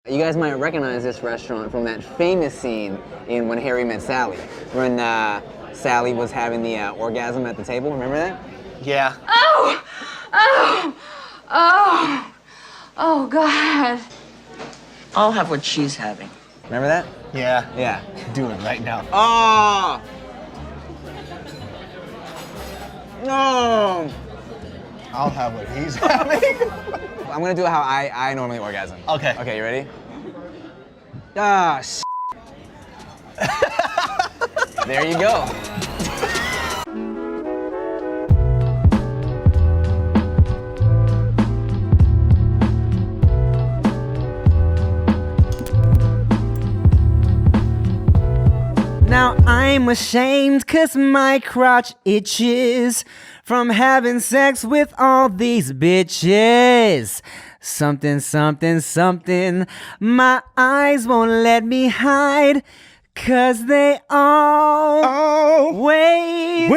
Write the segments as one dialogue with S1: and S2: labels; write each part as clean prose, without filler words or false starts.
S1: You guys might recognize this restaurant from that famous scene in When Harry Met Sally, when Sally was having the orgasm at the table. Remember that?
S2: Yeah.
S3: Oh! Oh! Oh! Oh, God.
S4: I'll have what she's having.
S1: Remember that?
S2: Yeah.
S1: Yeah.
S2: Do it right now.
S1: Oh! No!
S2: I'll have what he's having.
S1: I'm gonna do how I normally orgasm.
S2: Okay.
S1: Okay, you ready? Ah, There you go.
S5: Now I'm ashamed 'cause my crotch itches from having sex with all these bitches. Something, something, something my eyes won't let me hide, 'cause they always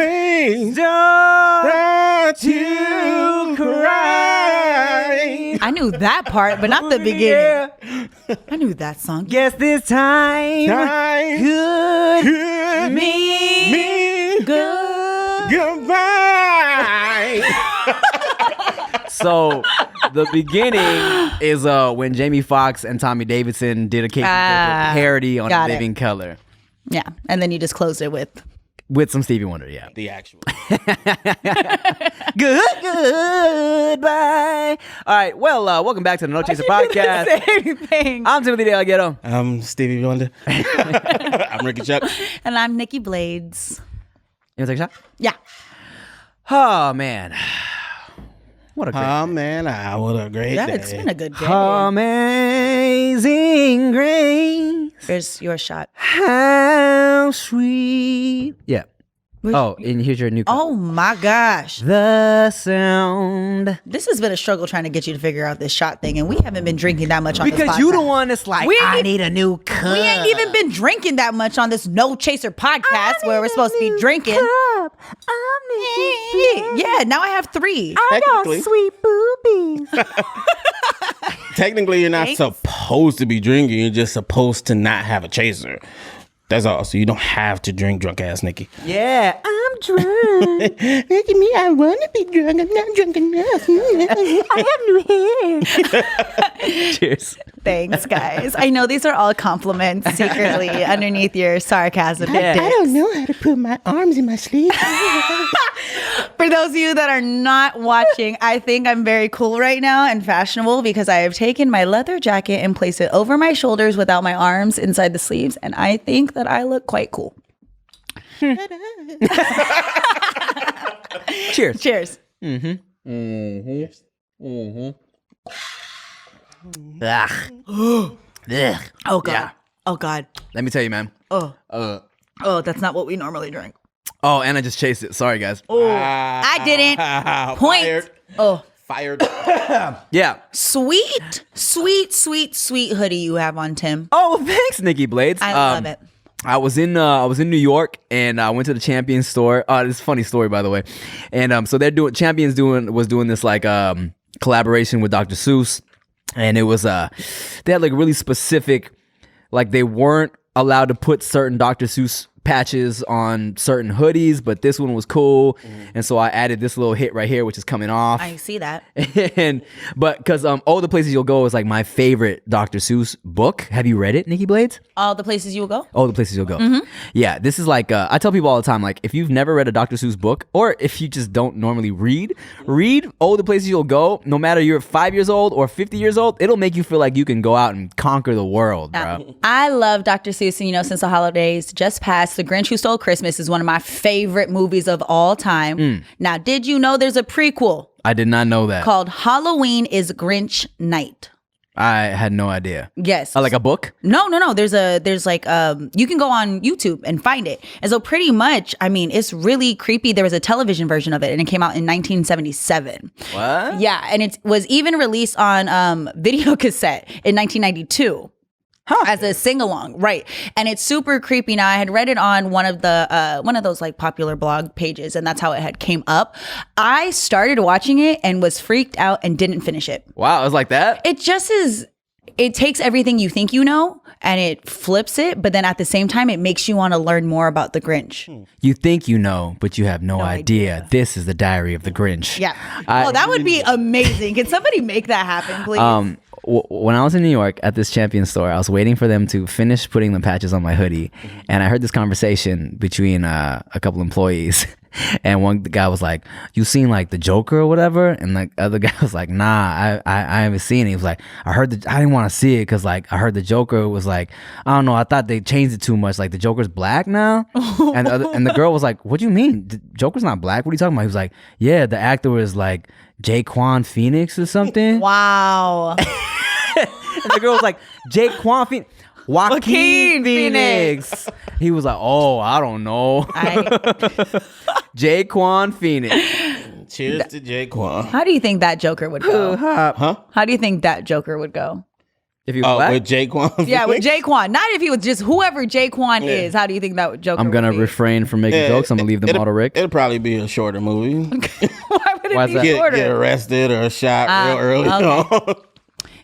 S5: start to cry.
S6: I knew that part, but not the beginning. I knew that song.
S5: Guess this time could mean goodbye. So the beginning is when Jamie Foxx and Tommy Davidson did a parody on Living Color.
S6: Yeah, and then you just closed it with
S5: some Stevie Wonder, yeah.
S2: The actual.
S5: Goodbye. All right, well, welcome back to the No Chaser Podcast.
S6: Say anything.
S5: I'm Timothy De La Ghetto.
S2: I'm Stevie Wonder. I'm Ricky Chuck.
S6: And I'm Nikki Blades.
S5: You want to take a shot?
S6: Yeah.
S5: Oh, man. What a great
S2: Oh, man, what a great day.
S6: It's been a good day.
S5: Amazing grace.
S6: Here's your shot.
S5: How sweet. Yeah. Oh, and here's your new cup.
S6: Oh my gosh.
S5: The sound.
S6: This has been a struggle trying to get you to figure out this shot thing, and we haven't been drinking that much on this podcast.
S5: Because you the one that's like, I need a new cup.
S6: We ain't even been drinking that much on this No Chaser podcast where we're supposed to be drinking. Yeah, now I have 3.
S5: I got sweet boobies.
S2: Technically, you're not supposed to be drinking. You're just supposed to not have a chaser. That's all. So you don't have to drink, drunk ass Nikki.
S5: Yeah, I'm drunk.
S2: Look at me. I want to be drunk. I'm not drunk enough.
S5: I have new hair. Cheers.
S6: Thanks, guys. I know these are all compliments secretly underneath your sarcasm.
S5: Yeah.
S2: I don't know how to put my arms in my sleeves.
S6: For those of you that are not watching, I think I'm very cool right now and fashionable because I have taken my leather jacket and placed it over my shoulders without my arms inside the sleeves. And I think that I look quite cool.
S5: Cheers.
S6: Cheers.
S5: Ugh. Ugh.
S6: Oh, God.
S5: Yeah.
S6: Oh, God.
S5: Let me tell you, man.
S6: Oh, that's not what we normally drink.
S5: Oh, and I just chased it. Sorry, guys.
S6: Oh, I didn't. Point.
S2: Fired.
S6: Oh.
S2: Fired.
S5: Yeah.
S6: Sweet hoodie you have on, Tim.
S5: Oh, thanks, Nikki Blades.
S6: I love it.
S5: I was in New York and I went to the Champions store. This is a funny story, by the way. And so Champions was doing this like collaboration with Dr. Seuss, and it was they had like really specific, like they weren't allowed to put certain Dr. Seuss patches on certain hoodies, but this one was cool, and so I added this little hit right here, which is coming off.
S6: I see that.
S5: But because All the Places You'll Go is like my favorite Dr. Seuss book. Have you read it, Nikki Blades?
S6: All the Places You Will Go?
S5: All the Places You'll Go. Yeah, this is like I tell people all the time, like if you've never read a Dr. Seuss book, or if you just don't normally read All the Places You'll Go. No matter you're 5 years old or 50 years old, it'll make you feel like you can go out and conquer the world, bro.
S6: I love Dr. Seuss, and since the holidays just passed, The Grinch Who Stole Christmas is one of my favorite movies of all time. Now, did you know there's a prequel
S5: I did not know that.
S6: called Halloween is Grinch Night?
S5: I had no idea.
S6: Yes.
S5: Like a book?
S6: No. There's like you can go on YouTube and find it. And so pretty much, I mean, it's really creepy. There was a television version of it, and it came out in 1977.
S5: What?
S6: Yeah, and it was even released on video cassette in 1992. As a sing-along, right? And it's super creepy. Now, I had read it on one of those like popular blog pages, and that's how it had came up. I started watching it and was freaked out and didn't finish it.
S5: Wow, it was like that?
S6: It just is. it takes everything you think you know and it flips it, but then at the same time, it makes you want to learn more about the Grinch.
S5: You think you know, but you have no idea. This is the Diary of the Grinch.
S6: Yeah. That would be amazing. Can somebody make that happen, please?
S5: When I was in New York at this Champion store, I was waiting for them to finish putting the patches on my hoodie, and I heard this conversation between a couple employees. And one guy was like, "You seen like the Joker or whatever?" And the other guy was like, "Nah, I haven't seen it." He was like, I didn't want to see it because like I heard the Joker was like, I don't know, I thought they changed it too much. Like the Joker's black now. And the girl was like, "What do you mean? The Joker's not black? What are you talking about?" He was like, "Yeah, the actor was like Jaquan Phoenix or something."
S6: Wow.
S5: And the girl was like, "Jaquan Phoenix." Joaquin Phoenix. He was like, "Oh, I don't know." Jaquan Phoenix.
S2: Cheers to Jaquan.
S6: How do you think that Joker would go?
S2: Huh?
S6: How do you think that Joker would go?
S5: If he was black?
S2: With Jaquan.
S6: Yeah, with Jaquan. Not if he was just whoever Jaquan is. How do you think that Joker
S5: I'm going to
S6: would be?
S5: refrain from making jokes. I'm going to leave them all to Rick.
S2: It'll probably be a shorter movie.
S6: Why would
S5: Why
S6: it
S5: is
S6: be
S5: that?
S6: shorter?
S2: Get arrested or shot real early on.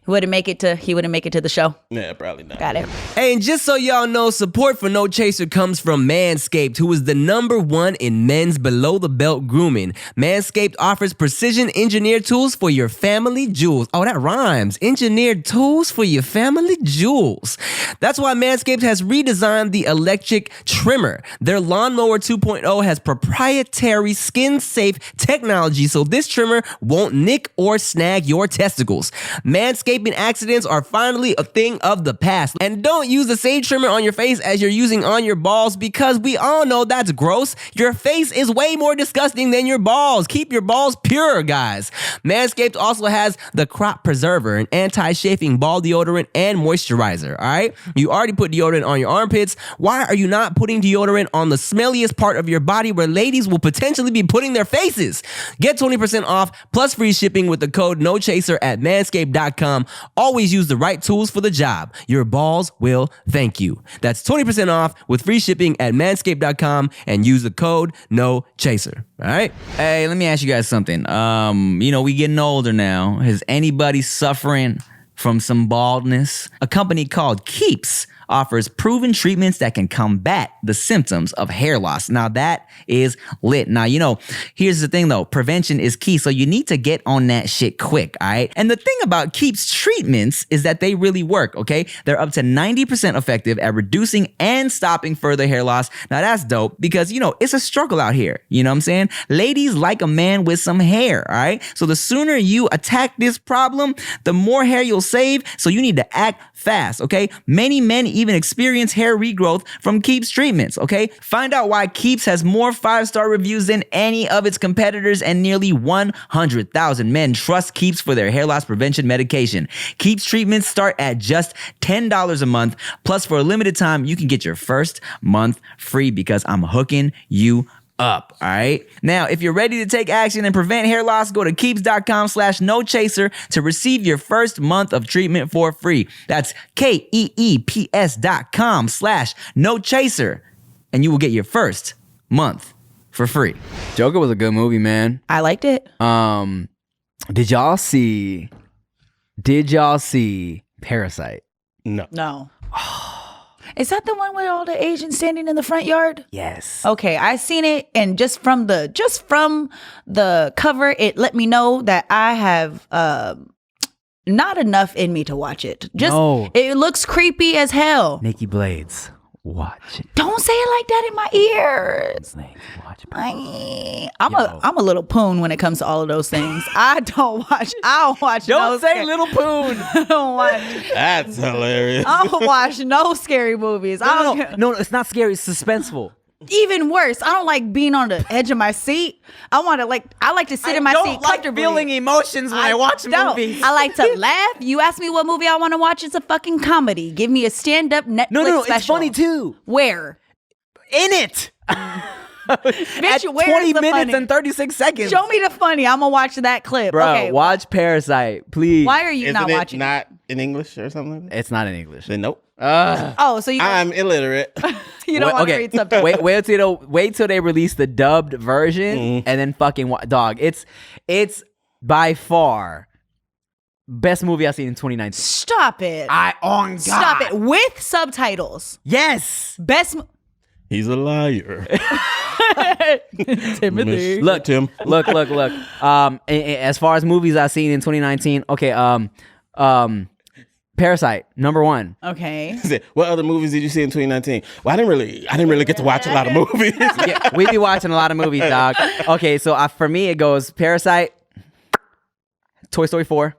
S6: He wouldn't make it to the show.
S2: Yeah, probably not.
S6: Got it.
S7: Hey, and just so y'all know, support for No Chaser comes from Manscaped, who is the #1 in men's below-the-belt grooming. Manscaped offers precision-engineered tools for your family jewels. Oh, that rhymes. Engineered tools for your family jewels. That's why Manscaped has redesigned the electric trimmer. Their Lawnmower 2.0 has proprietary skin-safe technology, so this trimmer won't nick or snag your testicles. Manscaping accidents are finally a thing of the past. And don't use the same trimmer on your face as you're using on your balls, because we all know that's gross. Your face is way more disgusting than your balls. Keep your balls pure, guys. Manscaped also has the Crop Preserver, an anti-chafing ball deodorant and moisturizer, all right? You already put deodorant on your armpits. Why are you not putting deodorant on the smelliest part of your body where ladies will potentially be putting their faces? Get 20% off plus free shipping with the code NOCHASER at manscaped.com. Always use the right tools for the job. Your balls will thank you. That's 20% off with free shipping at manscaped.com and use the code NOCHASER. All right?
S5: Hey, let me ask you guys something. We getting older now. Is anybody suffering from some baldness? A company called Keeps offers proven treatments that can combat the symptoms of hair loss. Now that is lit. Now, here's the thing though, prevention is key. So you need to get on that shit quick, all right? And the thing about Keeps treatments is that they really work, okay? They're up to 90% effective at reducing and stopping further hair loss. Now that's dope because, it's a struggle out here. You know what I'm saying? Ladies like a man with some hair, all right? So the sooner you attack this problem, the more hair you'll save. So you need to act fast, okay? Many men even experience hair regrowth from Keeps treatments, okay? Find out why Keeps has more 5-star reviews than any of its competitors, and nearly 100,000 men trust Keeps for their hair loss prevention medication. Keeps treatments start at just $10 a month. Plus, for a limited time, you can get your first month free because I'm hooking you up, all right? Now, if you're ready to take action and prevent hair loss, go to keeps.com/nochaser to receive your first month of treatment for free. That's KEEPS.com/nochaser, and you will get your first month for free. Joker was a good movie, man.
S6: I liked it.
S5: Did y'all see Parasite?
S6: No. Is that the one with all the Asians standing in the front yard?
S5: Yes.
S6: Okay, I seen it, and just from the cover, it let me know that I have not enough in me to watch it. It looks creepy as hell.
S5: Nikki Blades, watch it.
S6: Don't say it like that in my ears.
S5: Watch it.
S6: I'm a little poon when it comes to all of those things. I don't watch.
S5: Don't say little poon.
S6: I don't watch.
S2: That's hilarious.
S6: I don't watch no scary movies.
S5: No, it's not scary. It's suspenseful.
S6: Even worse, I don't like being on the edge of my seat. I like to sit in my seat comfortably.
S5: Feeling emotions when I watch movies.
S6: I like to laugh. You ask me what movie I want to watch, it's a fucking comedy. Give me a stand-up Netflix
S5: No,
S6: special.
S5: it's funny too.
S6: Where?
S5: In it.
S6: Bitch,
S5: At
S6: where's
S5: 20
S6: the
S5: minutes
S6: funny?
S5: and 36 seconds.
S6: Show me the funny. I'm gonna watch that clip.
S5: Bro,
S6: Okay.
S5: watch Parasite, please.
S6: Why are you
S2: Isn't
S6: not
S2: it
S6: watching?
S2: not in English or something like that?
S5: It's not in English.
S2: Then nope.
S6: Oh, so
S2: I'm illiterate.
S6: you don't want to read something.
S5: Wait till they release the dubbed version and then fucking dog. It's by far Best movie I've seen in 2019.
S6: Stop it.
S5: God.
S6: Stop it. With subtitles.
S5: Yes.
S6: Best.
S2: He's a liar.
S6: Timothy.
S5: Look,
S2: Tim.
S5: Look. As far as movies I've seen in 2019, okay. Parasite, number 1.
S6: Okay.
S2: What other movies did you see in 2019? Well, I didn't really get to watch a lot of movies.
S5: Yeah, we be watching a lot of movies, dog. Okay, so for me it goes Parasite, Toy Story 4.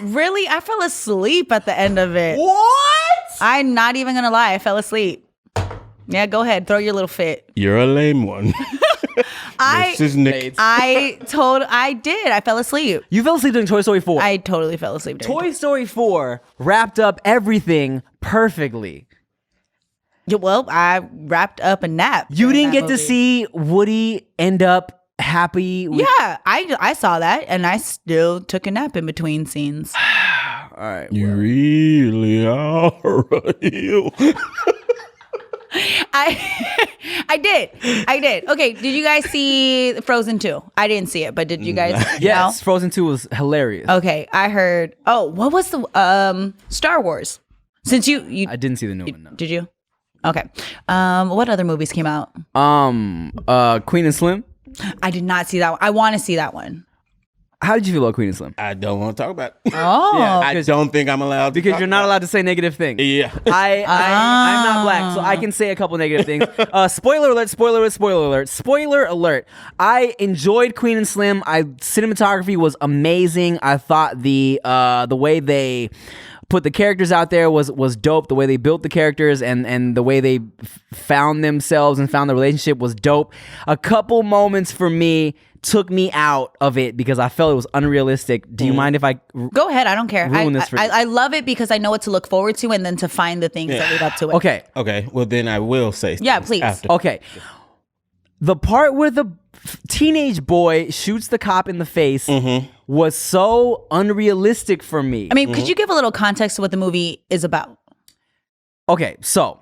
S6: Really? I fell asleep at the end of it.
S5: What?
S6: I'm not even gonna lie. I fell asleep. Yeah, go ahead. Throw your little fit.
S2: You're a lame one. This is Nick.
S6: I did. I fell asleep.
S5: You fell asleep during Toy Story 4.
S6: I totally fell asleep.
S5: Toy Story 4 wrapped up everything perfectly.
S6: Yeah, well, I wrapped up a nap.
S5: You
S6: during
S5: didn't
S6: that
S5: get to
S6: movie.
S5: see Woody end up happy.
S6: Yeah, I saw that, and I still took a nap in between scenes.
S5: All right.
S2: You really are you.
S6: I did. Okay, did you guys see Frozen 2? I didn't see it, but did you guys?
S5: Yes, Frozen 2 was hilarious.
S6: No? Okay, I heard. Oh, what was the Star Wars? Since you
S5: I didn't see the new one. No.
S6: did you? Okay. What other movies came out?
S5: Queen and Slim.
S6: I did not see that one. I want to see that one.
S5: How did you feel about Queen and Slim?
S2: I don't want to talk about it.
S6: Oh,
S2: I don't think I'm allowed to
S5: Because
S2: talk
S5: you're not
S2: about
S5: allowed to say negative things.
S2: it. Yeah.
S5: I'm not black, so I can say a couple negative things. Spoiler alert, spoiler alert, spoiler alert. Spoiler alert. I enjoyed Queen and Slim. Cinematography was amazing. I thought the way they put the characters out there was dope. The way they built the characters and the way they found themselves and found the relationship was dope. A couple moments for me took me out of it because I felt it was unrealistic. Do you mind if I
S6: go ahead. I don't care.
S5: ruin this for you?
S6: I love it because I know what to look forward to and then to find the things that lead up to it.
S5: Okay.
S2: Okay, well then I will say
S6: Yeah,
S2: things
S6: please.
S2: after.
S5: Okay. The part where the teenage boy shoots the cop in the face was so unrealistic for me.
S6: I mean, could you give a little context to what the movie is about?
S5: Okay, so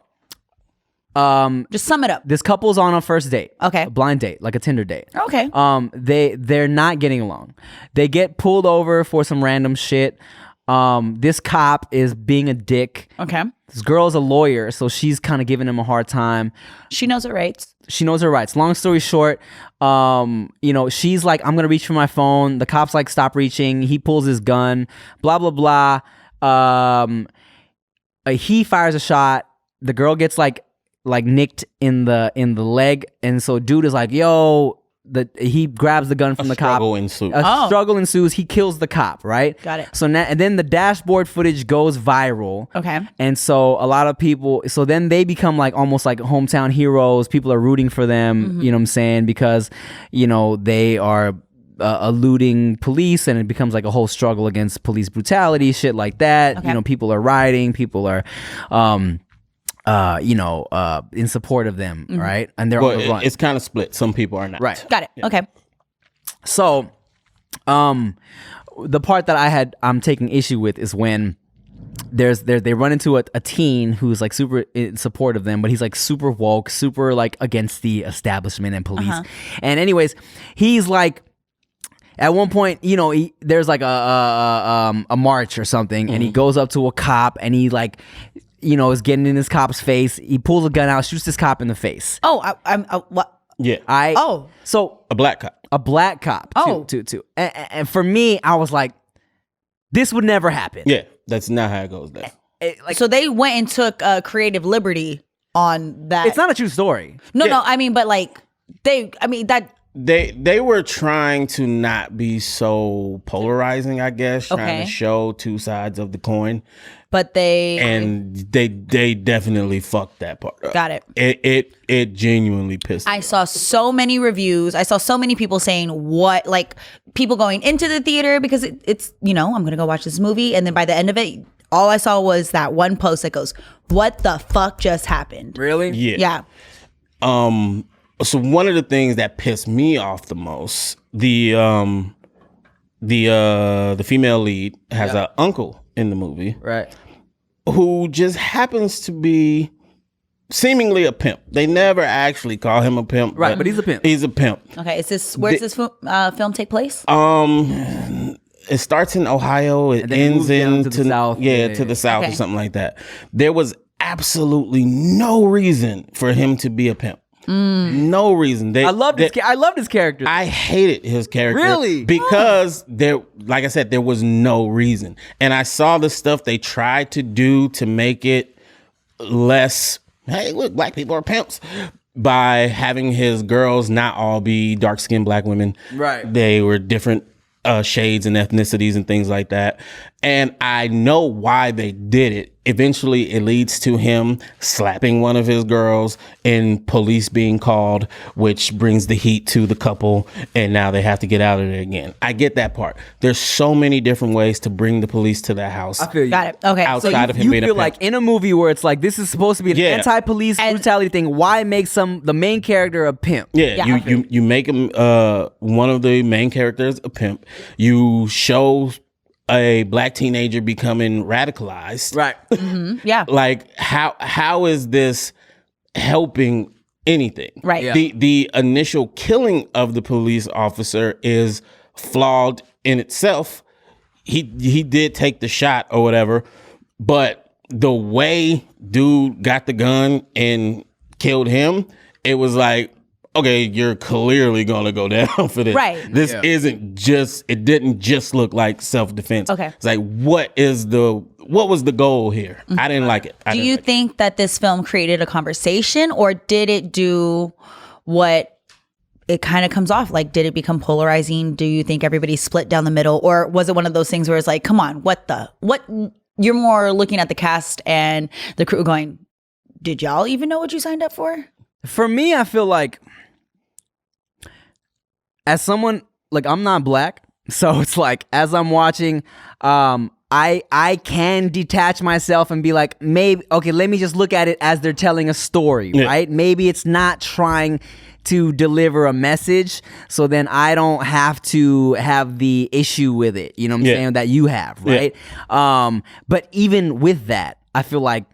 S6: Just sum it up.
S5: this couple's on a first date.
S6: Okay.
S5: A blind date, like a Tinder date.
S6: Okay.
S5: They're not getting along. They get pulled over for some random shit. This cop is being a dick.
S6: Okay.
S5: This girl's a lawyer, so she's kind of giving him a hard time.
S6: She knows her rights.
S5: She knows her rights. Long story short, she's like, I'm gonna reach for my phone. The cop's like, stop reaching. He pulls his gun. Blah blah blah. He fires a shot. The girl gets like nicked in the leg, and so dude is like, yo. He grabs the gun from the cop.
S2: Struggle ensues.
S5: Struggle ensues. He kills the cop, right?
S6: Got it.
S5: So now, and then the dashboard footage goes viral.
S6: Okay.
S5: And so a lot of people, so then they become like almost like hometown heroes. People are rooting for them, you know what I'm saying? Because, they are eluding police, and it becomes like a whole struggle against police brutality, shit like that.
S6: Okay.
S5: People are rioting, people are, in support of them, right? And they're on the run.
S2: It's kind of split. Some people are not.
S5: Right.
S6: Got it. Okay.
S5: So, the part that I'm taking issue with is when they run into a teen who's like super in support of them, but he's like super woke, super like against the establishment and police. And anyways, he's like, at one point, there's like a march or something, and he goes up to a cop, and he like, is getting in this cop's face. He pulls a gun out, shoots this cop in the face.
S6: Oh, I'm what?
S2: Yeah.
S5: So
S2: A black cop.
S5: a black cop.
S6: Oh.
S5: Too. And for me, I was like, this would never happen.
S2: Yeah. That's not how it goes down.
S6: So they went and took creative liberty on that.
S5: It's not a true story.
S6: No. I mean, but like that.
S2: They were trying to not be so polarizing, I guess, trying
S6: Okay.
S2: to show two sides of the coin.
S6: But they
S2: And they definitely fucked that part up.
S6: Got it.
S2: It genuinely pissed me
S6: I
S2: off.
S6: saw so many reviews. I saw so many people saying people going into the theater because it's I'm gonna go watch this movie, and then by the end of it, all I saw was that one post that goes, "What the fuck just happened?"
S5: Really?
S2: Yeah.
S6: Yeah.
S2: So one of the things that pissed me off the most, the female lead has an uncle in the movie,
S5: Right.
S2: who just happens to be seemingly a pimp. They never actually call him a pimp,
S5: Right, but he's a pimp.
S2: He's a pimp.
S6: Okay. Where's this film take place?
S2: it starts in Ohio. It
S5: And then it
S2: ends
S5: moves down
S2: in
S5: to the south.
S2: Yeah,
S5: Yeah,
S2: to
S5: yeah.
S2: the south
S6: Okay.
S2: or something like that. There was absolutely no reason for him to be a pimp. No reason.
S5: I loved his character.
S2: I hated his character.
S5: Really?
S2: Because like I said, there was no reason. And I saw the stuff they tried to do to make it less, hey, look, black people are pimps, by having his girls not all be dark-skinned black women.
S5: Right.
S2: They were different shades and ethnicities and things like that. And I know why they did it. Eventually, it leads to him slapping one of his girls and police being called, which brings the heat to the couple. And now they have to get out of there again. I get that part. There's so many different ways to bring the police to that house.
S5: I feel you.
S6: Got it. Okay.
S2: Outside of him
S5: You
S2: being a
S5: feel
S2: pimp.
S5: like in a movie where it's like this is supposed to be an
S2: Yeah.
S5: anti-police
S6: And-
S5: brutality thing, why make the main character a pimp?
S2: Yeah,
S6: Yeah.
S2: you make him one of the main characters a pimp. You show a black teenager becoming radicalized.
S5: Right.
S6: yeah.
S2: Like how is this helping anything?
S6: Right.
S5: Yeah.
S2: The initial killing of the police officer is flawed in itself. He did take the shot or whatever, but the way dude got the gun and killed him, it was like, okay, you're clearly gonna go down for this.
S6: Right.
S2: This it didn't just look like self-defense.
S6: Okay.
S2: It's like, what was the goal here? I didn't like it.
S6: Do you think that this film created a conversation, or did it do what it kind of comes off like? Did it become polarizing? Do you think everybody split down the middle, or was it one of those things where it's like, come on, what you're more looking at the cast and the crew going, did y'all even know what you signed up for?
S5: For me, I feel like as someone, like, I'm not black, so it's like as I'm watching, I can detach myself and be like, maybe, okay, let me just look at it as they're telling a story, right? Maybe it's not trying to deliver a message, so then I don't have to have the issue with it, you know what I'm saying, that you have, right? But even with that, I feel like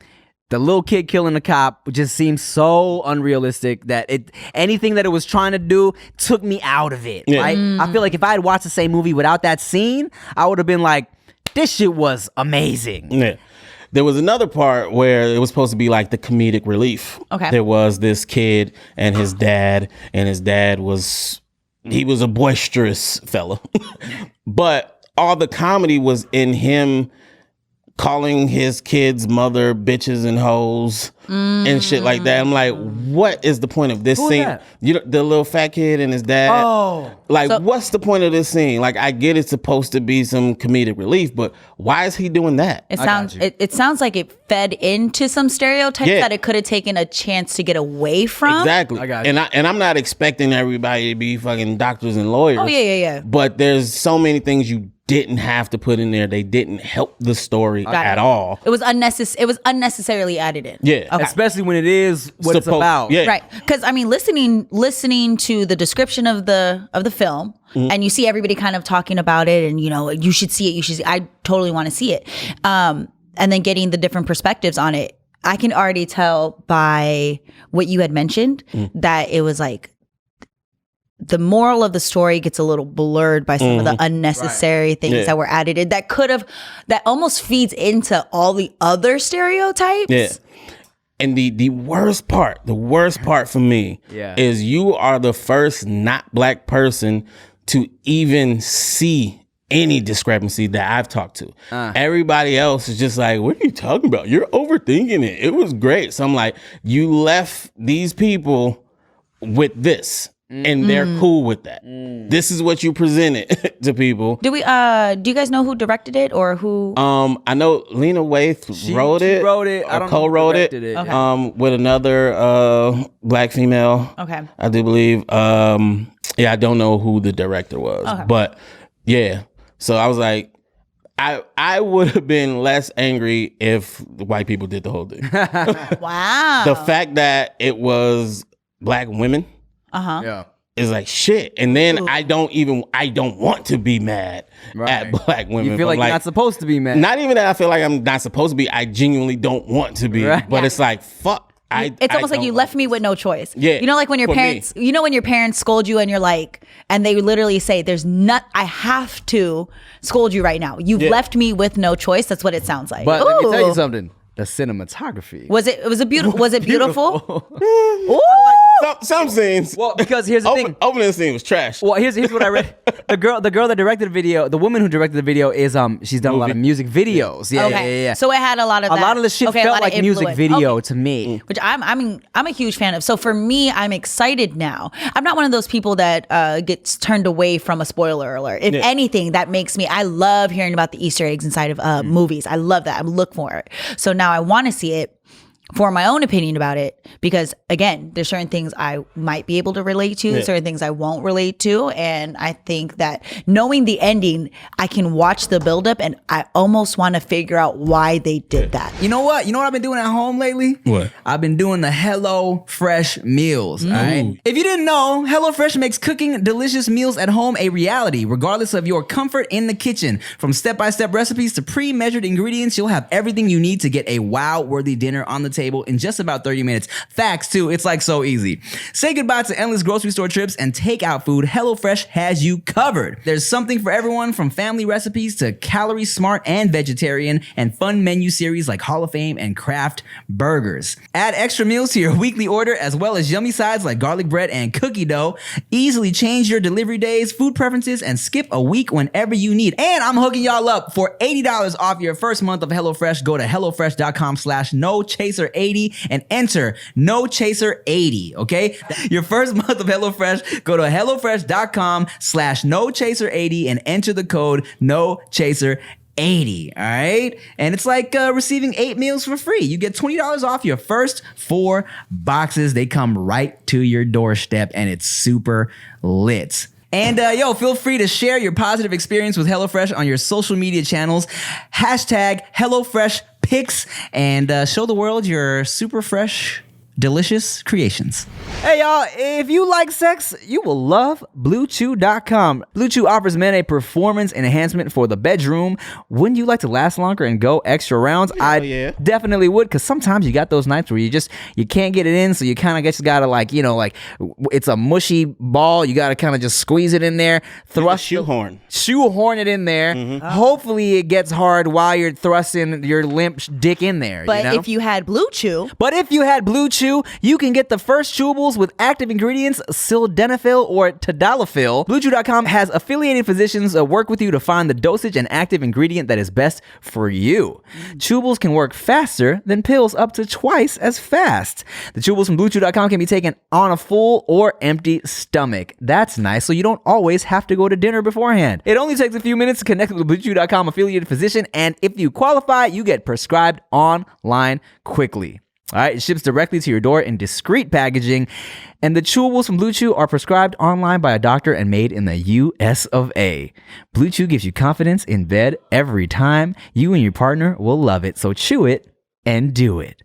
S5: the little kid killing the cop just seems so unrealistic that anything that it was trying to do took me out of it, right? I feel like if I had watched the same movie without that scene, I would have been like, this shit was amazing.
S2: Yeah. There was another part where it was supposed to be like the comedic relief.
S6: Okay.
S2: There was this kid and his dad was a boisterous fella. But all the comedy was in him calling his kids mother bitches and hoes and shit like that. I'm like, what is the point of this
S5: Who is
S2: scene?
S5: that?
S2: The little fat kid and his dad.
S5: Oh.
S2: Like, what's the point of this scene? Like, I get it's supposed to be some comedic relief, but why is he doing that?
S6: It sounds it sounds like it fed into some stereotypes
S2: Yeah.
S6: that it could have taken a chance to get away from.
S2: Exactly.
S5: I got you.
S2: And I'm not expecting everybody to be fucking doctors and lawyers.
S6: Oh, yeah.
S2: But there's so many things you didn't have to put in there. They didn't help the story
S6: Got
S2: at
S6: it.
S2: all.
S6: It was unnecessarily added in.
S2: Yeah.
S6: Okay.
S5: Especially when it is what it's
S2: Supposed-
S5: about.
S2: Yeah.
S6: Right, because I mean, listening to the description of the film, and you see everybody kind of talking about it, and you should see it. You should. I totally want to see it, and then getting the different perspectives on it. I can already tell by what you had mentioned that it was like the moral of the story gets a little blurred by some of the unnecessary things
S2: Yeah.
S6: that were added in that almost feeds into all the other stereotypes.
S2: Yeah. And the worst part for me is you are the first not black person to even see any discrepancy that I've talked to. Everybody else is just like, what are you talking about? You're overthinking it. It was great. So I'm like, you left these people with this. And they're cool with that. This is what you presented to people.
S6: Do you guys know who directed it or who?
S2: I know Lena Waithe wrote it.
S5: wrote it. I
S2: Or
S5: don't know who
S2: co-wrote it.
S5: directed it.
S6: Okay.
S2: With another black female.
S6: Okay.
S2: I do believe. I don't know who the director was.
S6: Okay.
S2: But yeah. So I was like, I would have been less angry if the white people did the whole thing.
S6: Wow.
S2: The fact that it was black women
S5: Yeah.
S2: is like shit. And then I don't want to be mad at black women.
S5: You feel
S2: but
S5: like you're not supposed to be mad.
S2: not even that I feel like I'm not supposed to be. I genuinely don't want to be.
S5: Right.
S2: But it's like, fuck.
S6: it's almost like you left me with no choice.
S2: Yeah,
S6: you know, like when your parents, you know, when your parents scold you and you're like, and they literally say, I have to scold you right now. You've left me with no choice. That's what it sounds like.
S5: But let me tell you something. The cinematography.
S6: Was it beautiful? Was it beautiful?
S2: Some scenes.
S5: Well, because here's the thing.
S2: Opening scene was trash.
S5: Well, here's what I read. The girl that directed the video, the woman who directed the video is she's done a lot of music videos. Yeah.
S6: So it had a lot of that.
S5: A lot of the shit felt like music video to me.
S6: Which I'm a huge fan of. So for me, I'm excited now. I'm not one of those people that gets turned away from a spoiler alert. If anything, that makes me. I love hearing about the Easter eggs inside of movies. I love that. I look for it. So now I want to see it for my own opinion about it, because again, there's certain things I might be able to relate to, certain things I won't relate to, and I think that knowing the ending, I can watch the buildup, and I almost want to figure out why they did that.
S5: You know what? I've been doing at home lately?
S2: What?
S5: I've been doing the Hello Fresh meals. All right. If you didn't know, Hello Fresh makes cooking delicious meals at home a reality, regardless of your comfort in the kitchen. From step-by-step recipes to pre-measured ingredients, you'll have everything you need to get a wow-worthy dinner on the table in just about 30 minutes. Facts too, it's like so easy. Say goodbye to endless grocery store trips and takeout food. HelloFresh has you covered. There's something for everyone, from family recipes to calorie smart and vegetarian, and fun menu series like Hall of Fame and Kraft burgers. Add extra meals to your weekly order, as well as yummy sides like garlic bread and cookie dough. Easily change your delivery days, food preferences, and skip a week whenever you need. And I'm hooking y'all up for $80 off your first month of HelloFresh. Go to HelloFresh.com/NoChaser80 and enter NoChaser80, okay? Your first month of HelloFresh, go to HelloFresh.com/NoChaser80 and enter the code NoChaser80, all right? And it's like receiving 8 meals for free. You get $20 off your first 4 boxes. They come right to your doorstep, and it's super lit. And feel free to share your positive experience with HelloFresh on your social media channels. #HelloFreshPics, and show the world your super fresh, delicious creations. Hey y'all, if you like sex, you will love BlueChew.com. Blue Chew offers men a performance enhancement for the bedroom. Wouldn't you like to last longer and go extra rounds? I definitely would, because sometimes you got those nights where you can't get it in, so you kind of just gotta it's a mushy ball. You gotta kind of just squeeze it in there, shoehorn it in there. Mm-hmm. Hopefully it gets hard while you're thrusting your limp dick in there.
S6: But if you had Blue Chew,
S5: you can get the first chewables with active ingredients sildenafil or tadalafil. BlueChew.com has affiliated physicians work with you to find the dosage and active ingredient that is best for you. Chewables can work faster than pills, up to twice as fast. The chewables from BlueChew.com can be taken on a full or empty stomach. That's nice, so you don't always have to go to dinner beforehand. It only takes a few minutes to connect with a BlueChew.com affiliated physician, and if you qualify, you get prescribed online quickly. All right, it ships directly to your door in discreet packaging, and the chewables from Blue Chew are prescribed online by a doctor and made in the US of A. Blue Chew gives you confidence in bed every time. You and your partner will love it, so chew it and do it.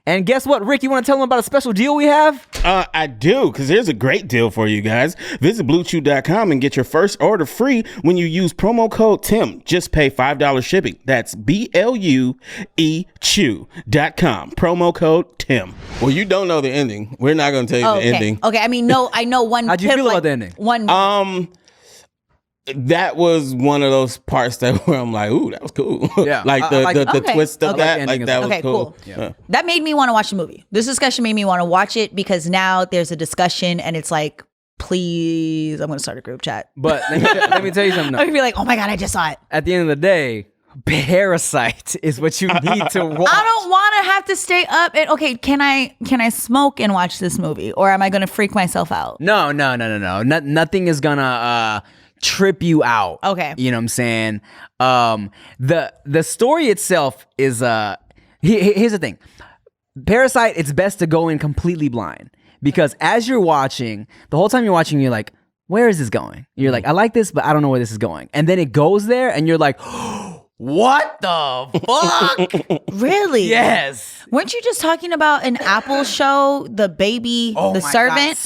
S5: And guess what, Rick? You want to tell them about a special deal we have?
S2: I do, because there's a great deal for you guys. Visit BlueChew.com and get your first order free when you use promo code TIM. Just pay $5 shipping. That's BLUE Chew.com. Promo code TIM. Well, you don't know the ending. We're not going to tell you the ending.
S6: Okay, I mean, no, I know one.
S5: How'd you feel about the ending?
S2: That was one of those parts where I'm like, ooh, that was cool.
S5: Yeah.
S2: the twist of that, that was cool.
S6: Cool. Yeah. That made me want to watch the movie. This discussion made me want to watch it, because now there's a discussion and it's like, please, I'm going to start a group chat.
S5: But let me tell you something.
S6: I'm going to be like, oh my God, I just saw it.
S5: At the end of the day, Parasite is what you need to watch.
S6: I don't want to have to stay up and can I smoke and watch this movie, or am I going to freak myself out?
S5: No. Nothing is gonna trip you out.
S6: Okay.
S5: You know what I'm saying? The story itself is here's the thing. Parasite, it's best to go in completely blind, because as you're watching, the whole time you're watching, you're like, where is this going? You're like, I like this, but I don't know where this is going. And then it goes there and you're like, what the fuck?
S6: Really?
S5: Yes.
S6: Weren't you just talking about an Apple show, the baby, the servant?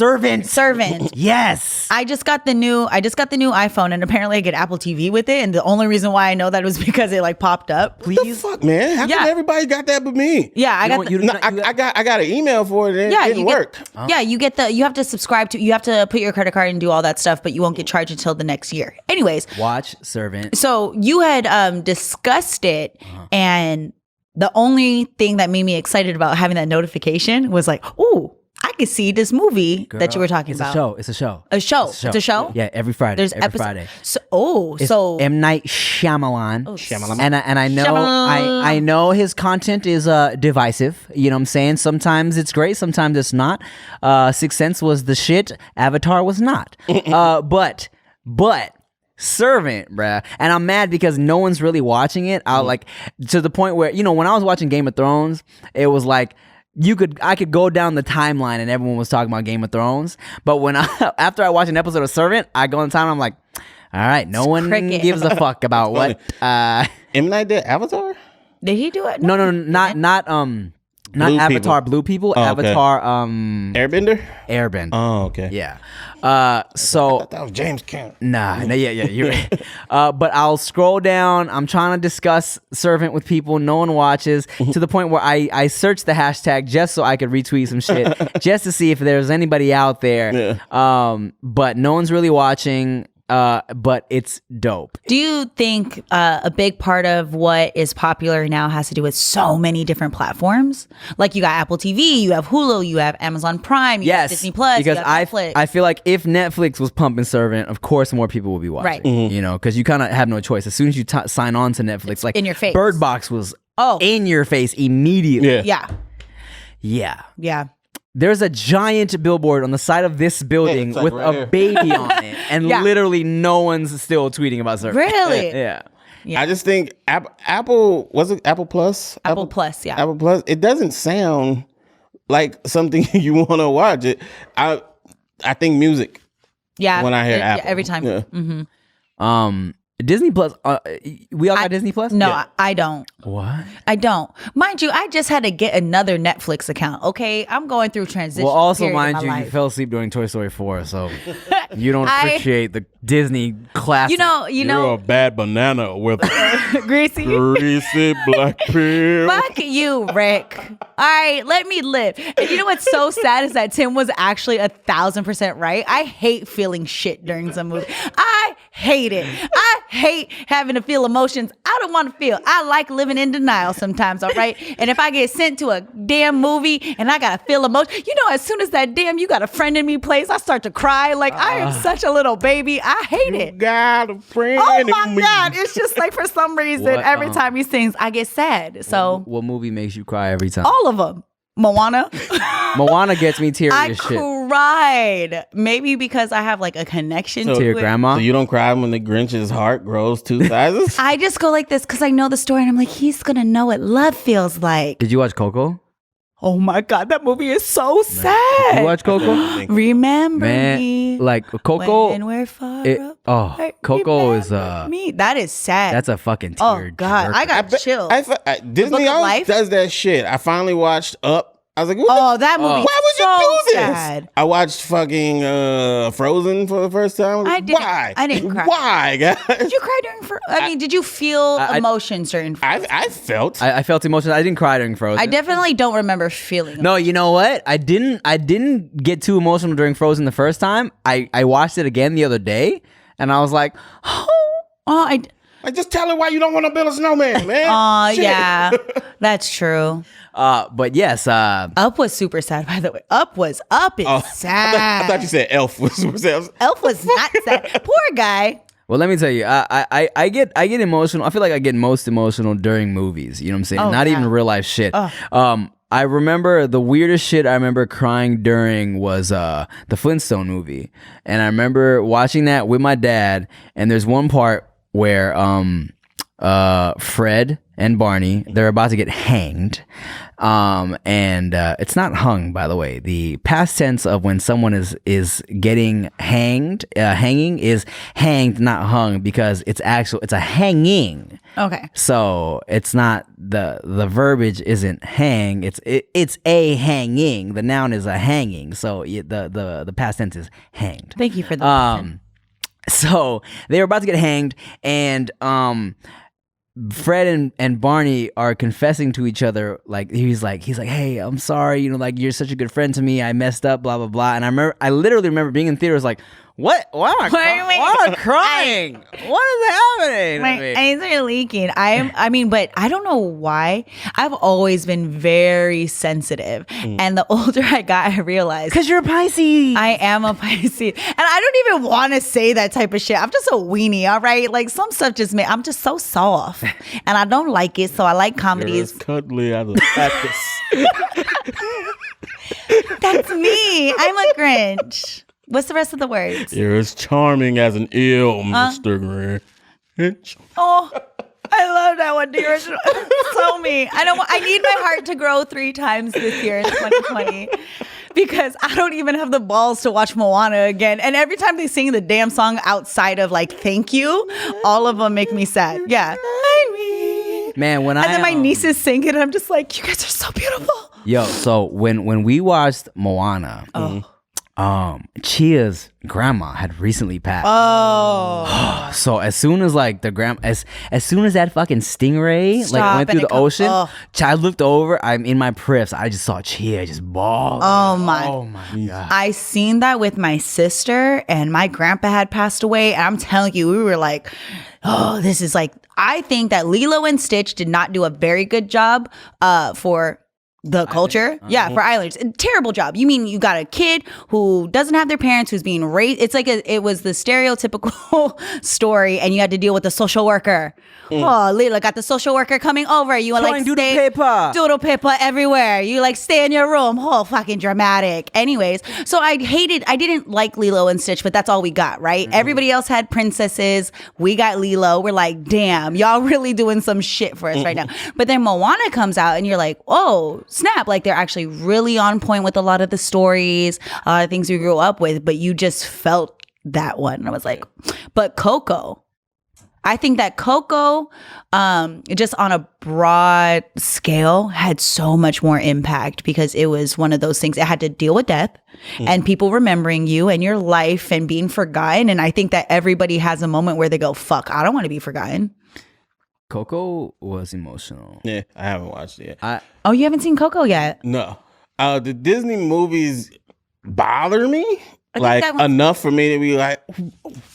S6: Servant.
S5: Yes.
S6: I just got the new iPhone, and apparently I get Apple TV with it. And the only reason why I know that was because it like popped up.
S2: What the fuck, man? How come everybody got that but me?
S6: Yeah, I
S2: got an email for it. And it didn't work.
S6: Yeah, you have to subscribe to. You have to put your credit card and do all that stuff, but you won't get charged until the next year. Anyways,
S5: watch Servant.
S6: So you had discussed it, and the only thing that made me excited about having that notification was like, ooh, I could see this movie that you were talking about.
S5: It's a show.
S6: It's a show?
S5: Yeah, every Friday.
S6: There's
S5: every Friday.
S6: So
S5: M. Night Shyamalan.
S6: Shyamalan.
S5: And I know I know his content is divisive. You know what I'm saying? Sometimes it's great, sometimes it's not. Sixth Sense was the shit. Avatar was not. But Servant, bruh. And I'm mad because no one's really watching it. I like to the point where, when I was watching Game of Thrones, it was like I could go down the timeline and everyone was talking about Game of Thrones. But when after I watch an episode of Servant, I go on the timeline, I'm like, all right, no one gives a fuck about what
S2: M. Night did Avatar?
S6: Did he do it?
S5: No, not
S2: Blue
S5: Avatar
S2: people.
S5: Blue People,
S2: Oh,
S5: Avatar
S2: Airbender?
S5: Oh,
S2: okay.
S5: Yeah.
S2: I thought that was James Cameron.
S5: Nah, yeah, you're right. But I'll scroll down. I'm trying to discuss Servant with people. No one watches, to the point where I searched the hashtag just so I could retweet some shit, just to see if there's anybody out there.
S2: Yeah.
S5: But no one's really watching. But it's dope.
S6: Do you think a big part of what is popular now has to do with so many different platforms? Like you got Apple TV, you have Hulu, you have Amazon Prime, you have Disney Plus,
S5: because
S6: you have Netflix.
S5: I feel like if Netflix was pumping Servant, of course more people would be watching.
S6: Right.
S5: Mm-hmm. Because you kind of have no choice. As soon as you sign on to Netflix,
S6: it's
S5: like
S6: in your face.
S5: Bird Box was in your face immediately.
S6: Yeah.
S5: There's a giant billboard on the side of this building
S2: like
S5: with
S2: right
S5: a
S2: here.
S5: baby on it, and literally no one's still tweeting about Servant.
S6: Really?
S5: Yeah.
S2: I just think Apple, was it Apple Plus?
S6: Apple Plus, yeah.
S2: Apple Plus, it doesn't sound like something you want to watch. I think music.
S6: Yeah.
S2: When I hear Apple.
S6: Every time.
S2: Yeah.
S6: Mm-hmm.
S5: Disney Plus. We all got Disney Plus?
S6: No,
S2: Yeah.
S6: I don't.
S5: What?
S6: I don't. Mind you, I just had to get another Netflix account. Okay, I'm going through transition.
S5: Well, also,
S6: period in
S5: mind
S6: my
S5: you,
S6: life.
S5: you fell asleep during Toy Story 4, so you don't appreciate the Disney classic.
S6: You know,
S2: You're a bad banana with
S6: Greasy.
S2: greasy black peel.
S6: Fuck you, Rick. All right, let me live. And you know what's so sad is that Tim was actually 1,000% right. I hate feeling shit during some movie. I hate it. I hate having to feel emotions I don't want to feel. I like living in denial sometimes, all right? And if I get sent to a damn movie and I got to feel emotion, as soon as that damn you got a friend in me plays, I start to cry like I am such a little baby. I hate it.
S2: Got a friend
S6: Oh
S2: in
S6: my
S2: me.
S6: God. It's just like for some reason, every time he sings, I get sad. So
S5: What movie makes you cry every time?
S6: all of them. Moana.
S5: Moana gets me teary
S6: I
S5: as shit.
S6: cried. Maybe because I have like a connection
S5: To
S6: to
S5: your
S6: it.
S5: grandma?
S2: So you don't cry when the Grinch's heart grows 2 sizes?
S6: I just go like this because I know the story and I'm like, he's going to know what love feels like.
S5: Did you watch Coco?
S6: Oh my God, that movie is so sad.
S5: Did you watch Coco?
S6: Remember
S5: Man,
S6: me.
S5: like Coco.
S6: When we're far
S5: Coco is
S6: me. That is sad.
S5: that's a fucking
S6: oh
S5: tear.
S6: God, I got chills.
S2: Disney
S6: Book of
S2: always
S6: Life?
S2: does that shit. I finally watched Up. I was like, what
S6: Oh,
S2: the-
S6: that movie.
S2: why would
S6: so
S2: you do this?
S6: sad.
S2: I watched fucking Frozen for the first time.
S6: I didn't-
S2: Why?
S6: I didn't cry.
S2: Why, guys?
S6: Did you cry during did you feel emotions during
S2: I felt.
S5: I felt emotional. I didn't cry during Frozen.
S6: I definitely don't remember feeling
S5: No, you know what? I didn't get too emotional during Frozen the first time. I watched it again the other day, and I was like,
S2: Like, just tell her why you don't want to build a snowman, man.
S6: Oh,
S2: Shit.
S6: yeah. That's true.
S5: but yes,
S6: Up was super sad, by the way. Up is sad.
S2: I thought you said Elf was super sad.
S6: Elf was not sad. Poor guy.
S5: well, let me tell you, I get emotional. I feel like I get most emotional during movies. You know what I'm saying?
S6: Oh,
S5: Not
S6: yeah.
S5: even real life shit. I remember the weirdest shit I remember crying during was the Flintstone movie, and I remember watching that with my dad. And there's one part where Fred and Barney, they're about to get hanged, And it's not hung, by the way. The past tense of when someone is getting hanged, hanging is hanged, not hung, because it's a hanging.
S6: Okay.
S5: So it's not the verbiage isn't hang. It's a hanging. The noun is a hanging. So the past tense is hanged.
S6: Thank you for that.
S5: So they were about to get hanged, and Fred and Barney are confessing to each other. Like he's like, hey, I'm sorry, like you're such a good friend to me. I messed up, blah blah blah. And I literally remember being in theaters like, what? Why am I crying? What is happening?
S6: My eyes are leaking. But I don't know why. I've always been very sensitive. And the older I got, I realized.
S5: Because you're a Pisces.
S6: I am a Pisces. And I don't even want to say that type of shit. I'm just a weenie, all right? Like some stuff I'm just so soft. And I don't like it, so I like comedies.
S2: You're as cuddly as a cactus.
S6: That's me. I'm a Grinch. What's the rest of the words?
S2: You're as charming as an eel, Mr. Grinch.
S6: Oh, I love that one. The original. So me. I need my heart to grow 3 times this year in 2020 because I don't even have the balls to watch Moana again. And every time they sing the damn song outside of like "Thank You," all of them make me sad. Yeah.
S5: Man,
S6: and then my nieces sing it, and I'm just like, you guys are so beautiful.
S5: Yo, so when we watched Moana. Chia's grandma had recently passed.
S6: Oh.
S5: So as soon as like as soon as that fucking stingray went through the ocean, I looked over, I'm in my priffs. I just saw Chia just bawl.
S6: Oh my
S5: God.
S6: I seen that with my sister, and my grandpa had passed away. And I'm telling you, we were like, oh, this is like, I think that Lilo and Stitch did not do a very good job for the culture. Yeah, for Islanders. Terrible job. You mean you got a kid who doesn't have their parents, who's being raised. It's like it was the stereotypical story, and you had to deal with the social worker. Oh, Lila got the social worker coming over. You like doodle paper everywhere. You like stay in your room. Oh, fucking dramatic. Anyways, so I didn't like Lilo and Stitch, but that's all we got, right? Everybody else had princesses. We got Lilo. We're like, damn, y'all really doing some shit for us right now. But then Moana comes out, and you're like, oh, snap. Like they're actually really on point with a lot of the stories, a lot of things we grew up with, but you just felt that one. And I was like, but Coco. I think that Coco, just on a broad scale, had so much more impact because it was one of those things. It had to deal with death and people remembering you and your life and being forgotten. And I think that everybody has a moment where they go, fuck, I don't want to be forgotten.
S5: Coco was emotional.
S2: Yeah, I haven't watched it yet.
S6: Oh, you haven't seen Coco yet?
S2: No. The Disney movies bother me. Like
S6: that
S2: enough for me to be like,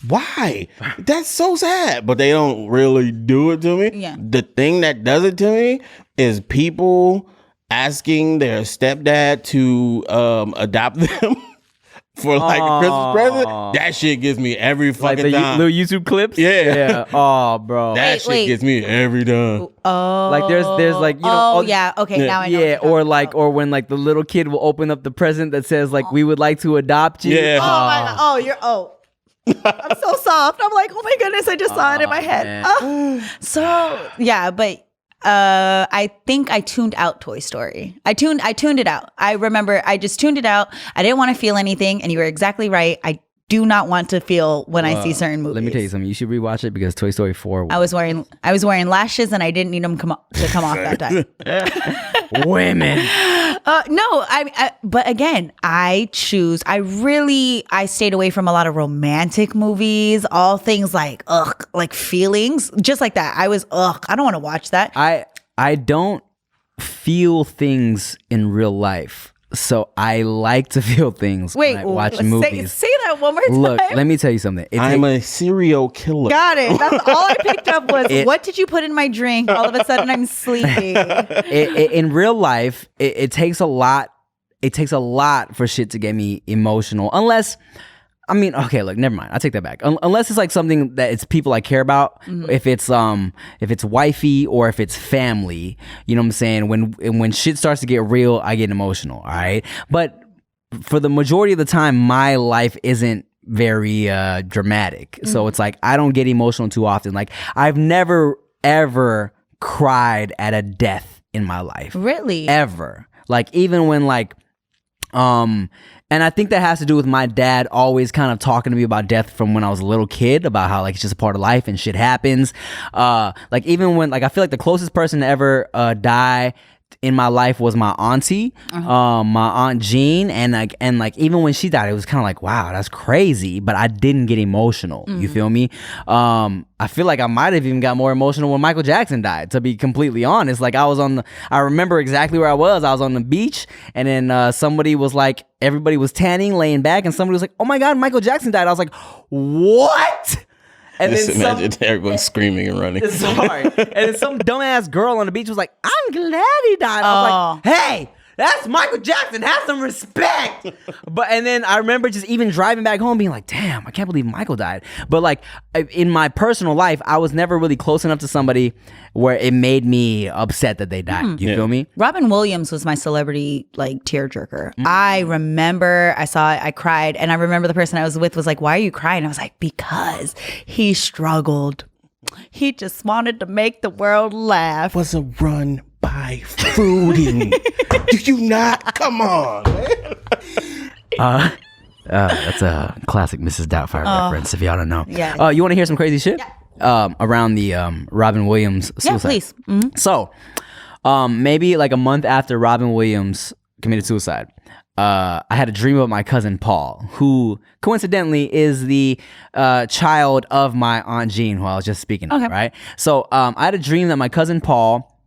S2: why? That's so sad. But they don't really do it to me.
S6: Yeah.
S2: The thing that does it to me is people asking their stepdad to adopt them for like a Christmas present. That shit gets me every fucking time.
S5: Little YouTube clips?
S2: Yeah.
S5: Oh, bro.
S2: That shit gets me every time.
S6: Oh.
S5: Like there's like, you know.
S6: Oh, yeah. Okay, now I know.
S5: Yeah, or when like the little kid will open up the present that says like, we would like to adopt you.
S2: Yeah.
S6: Oh my God. I'm so soft. I'm like, oh my goodness, I just saw it in my head. So yeah, but I think I tuned out Toy Story. I tuned it out. I remember I just tuned it out. I didn't want to feel anything, and you were exactly right. I do not want to feel when I see certain movies.
S5: Let me tell you something. You should rewatch it because Toy Story 4.
S6: I was wearing lashes, and I didn't need them to come off that time.
S5: Women.
S6: No, but again, I stayed away from a lot of romantic movies, all things like feelings, just like that. I don't want to watch that.
S5: I don't feel things in real life. So I like to feel things when I watch movies.
S6: Say that one more time.
S5: Look, let me tell you something.
S2: I'm a serial killer.
S6: Got it. That's all I picked up was, what did you put in my drink? All of a sudden I'm sleepy.
S5: In real life, it takes a lot. It takes a lot for shit to get me emotional. Unless, I mean, okay, look, never mind. I take that back. Unless it's like something that it's people I care about. Mm-hmm. If it's wifey or if it's family, you know what I'm saying? When shit starts to get real, I get emotional. All right. But for the majority of the time, my life isn't very dramatic. Mm-hmm. So it's like, I don't get emotional too often. Like I've never, ever cried at a death in my life.
S6: Really?
S5: Ever. Like, even when like, and I think that has to do with my dad always kind of talking to me about death from when I was a little kid, about how like it's just a part of life and shit happens. Like even when like I feel like the closest person to ever die in my life was my auntie, my aunt Jean, and like even when she died, it was kind of like, wow, that's crazy, but I didn't get emotional. You feel me? I feel like I might have even got more emotional when Michael Jackson died, to be completely honest. Like I remember exactly where I was on the beach, and then somebody was like, everybody was tanning, laying back, and somebody was like, oh my God, Michael Jackson died. I was like, what? And
S2: Just
S5: then
S2: imagine everyone screaming and running.
S5: Sorry. And then some dumbass girl on the beach was like, I'm glad he died. I was like, hey, that's Michael Jackson. Have some respect. And then I remember just even driving back home being like, damn, I can't believe Michael died. But like in my personal life, I was never really close enough to somebody where it made me upset that they died. You feel me?
S6: Robin Williams was my celebrity like tearjerker. I remember I saw it, I cried, and I remember the person I was with was like, why are you crying? I was like, because he struggled. He just wanted to make the world laugh.
S2: Was a run by Fruity. Do you not? Come on, man.
S5: That's a classic Mrs. Doubtfire reference, if y'all don't know.
S6: Yeah.
S5: You want to hear some crazy shit? Around the Robin Williams suicide.
S6: Yeah, please. Mm-hmm.
S5: So, maybe like a month after Robin Williams committed suicide, I had a dream about my cousin Paul, who coincidentally is the child of my Aunt Jean, who I was just speaking of, right? So, I had a dream that my cousin Paul,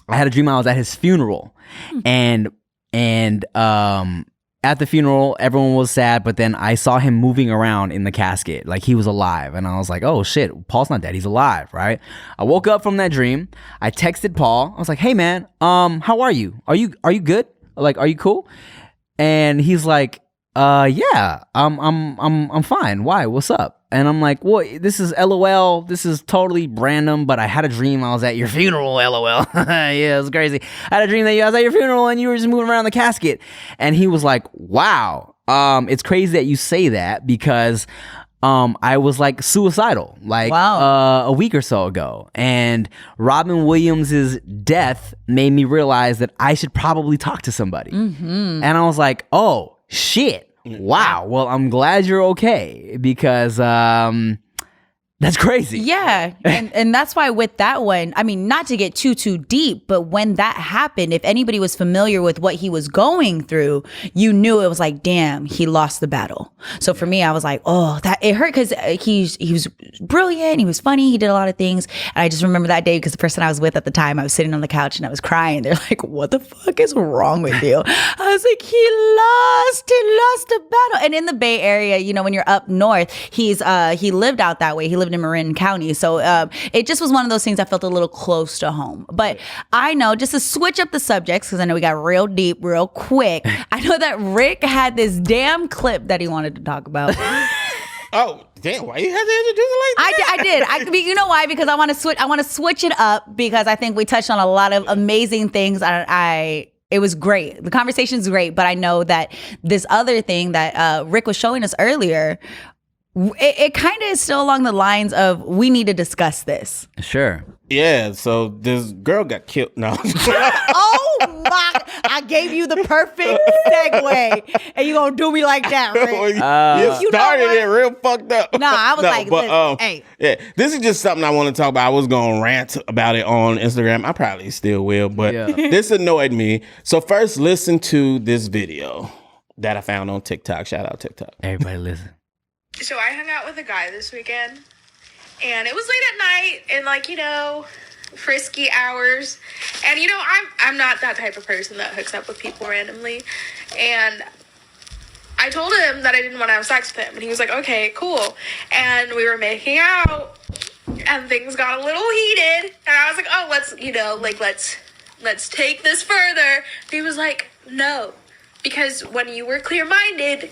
S5: I was at his funeral, and at the funeral, everyone was sad, but then I saw him moving around in the casket like he was alive. And I was like, oh shit, Paul's not dead, he's alive, right? I woke up from that dream. I texted Paul. I was like, hey man, how are you? Are you good? Like, are you cool? And he's like, yeah, I'm fine. Why? What's up? And I'm like, well, this is LOL. This is totally random, but I had a dream I was at your funeral, LOL. Yeah, it was crazy. I had a dream that I was at your funeral and you were just moving around the casket. And he was like, wow, it's crazy that you say that, because I was like suicidal like a week or so ago. And Robin Williams' death made me realize that I should probably talk to somebody. And I was like, oh, shit. Wow. Well, I'm glad you're okay, because that's crazy.
S6: Yeah. And that's why with that one, I mean, not to get too deep, but when that happened, if anybody was familiar with what he was going through, you knew it was like, damn, he lost the battle. So for me, I was like, oh, that it hurt, because he was brilliant. He was funny. He did a lot of things. And I just remember that day because the person I was with at the time, I was sitting on the couch and I was crying. They're like, what the fuck is wrong with you? I was like, he lost the battle. And in the Bay Area, you know, when you're up north, he lived out that way. He lived in Marin County. So it just was one of those things that felt a little close to home. But I know, just to switch up the subjects, because I know we got real deep real quick, I know that Rick had this damn clip that he wanted to talk about.
S2: Oh, damn, why you had to introduce it like that?
S6: I did. You know why? Because I want to switch it up, because I think we touched on a lot of amazing things. It was great. The conversation's great, but I know that this other thing that Rick was showing us earlier, it kind of is still along the lines of, we need to discuss this.
S5: Sure.
S2: Yeah, so this girl got killed. No.
S6: Oh my, I gave you the perfect segue, and you gonna do me like that, Rick?
S2: You started it real fucked up.
S6: No, I was like, listen, hey.
S2: Yeah, this is just something I want to talk about. I was going to rant about it on Instagram. I probably still will, but this annoyed me. So first, listen to this video that I found on TikTok. Shout out TikTok.
S5: Everybody listen.
S8: So I hung out with a guy this weekend, and it was late at night, and like, you know, frisky hours, and you know, I'm not that type of person that hooks up with people randomly, and I told him that I didn't want to have sex with him, and he was like, okay, cool, and we were making out, and things got a little heated, and I was like, oh, let's take this further. And he was like, no, because when you were clear-minded,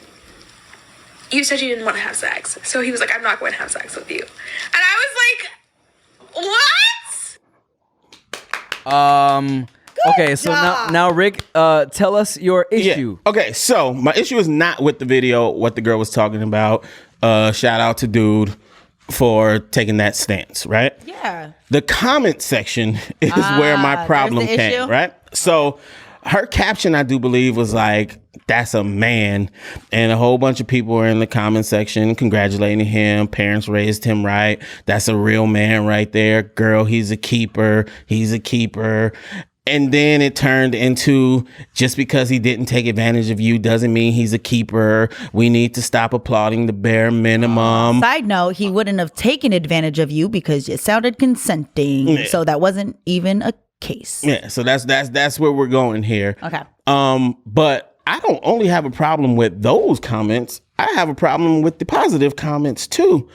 S8: you said you didn't want to have sex. So he was like, I'm not going to have sex with you. And I was like, what?
S5: Okay, so now Rick, tell us your issue.
S2: Yeah. Okay, so my issue is not with the video, what the girl was talking about. Shout out to dude. for taking that stance, right?
S6: Yeah.
S2: The comment section is where my problem
S6: there's the
S2: came,
S6: issue?
S2: right? So her caption, I do believe, was like, "That's a man," and a whole bunch of people were in the comment section congratulating him. Parents raised him right. That's a real man right there. Girl, he's a keeper. He's a keeper. And then it turned into, just because he didn't take advantage of you doesn't mean he's a keeper. We need to stop applauding the bare minimum.
S6: Side note, he wouldn't have taken advantage of you because you sounded consenting.
S2: Yeah.
S6: So that wasn't even a case.
S2: Yeah, so that's where we're going here.
S6: Okay.
S2: But I don't only have a problem with those comments. I have a problem with the positive comments too.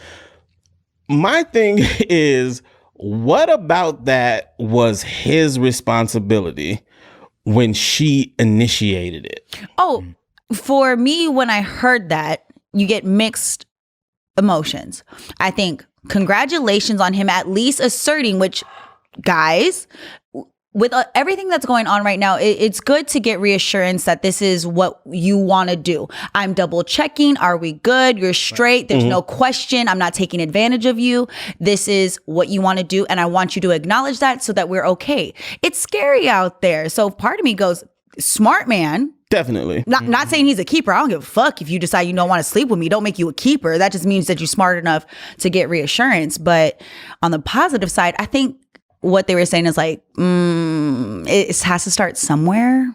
S2: My thing is, what about that was his responsibility when she initiated it?
S6: Oh, for me, when I heard that, you get mixed emotions. I think congratulations on him at least asserting, which, guys, with everything that's going on right now, it's good to get reassurance that this is what you want to do. I'm double checking. Are we good? You're straight. There's no question. I'm not taking advantage of you. This is what you want to do. And I want you to acknowledge that so that we're okay. It's scary out there. So part of me goes, smart man.
S2: Definitely.
S6: Not saying he's a keeper. I don't give a fuck if you decide you don't want to sleep with me. Don't make you a keeper. That just means that you're smart enough to get reassurance. But on the positive side, I think what they were saying is like, it has to start somewhere.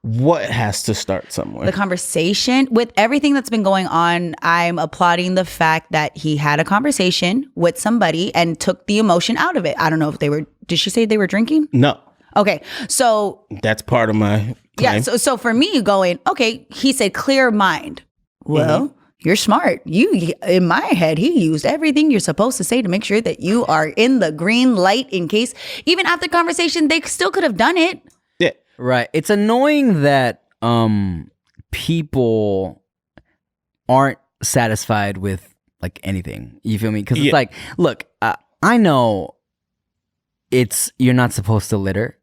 S2: What has to start somewhere?
S6: The conversation. With everything that's been going on, I'm applauding the fact that he had a conversation with somebody and took the emotion out of it. I don't know if did she say they were drinking?
S2: No.
S6: Okay. So
S2: That's part of my claim.
S6: yeah. So for me going, okay, he said clear mind. Well, you're smart. In my head, he used everything you're supposed to say to make sure that you are in the green light in case, even after conversation, they still could have done it.
S2: Yeah.
S5: Right. It's annoying that people aren't satisfied with like anything. You feel me? Because it's like, look, I know you're not supposed to litter.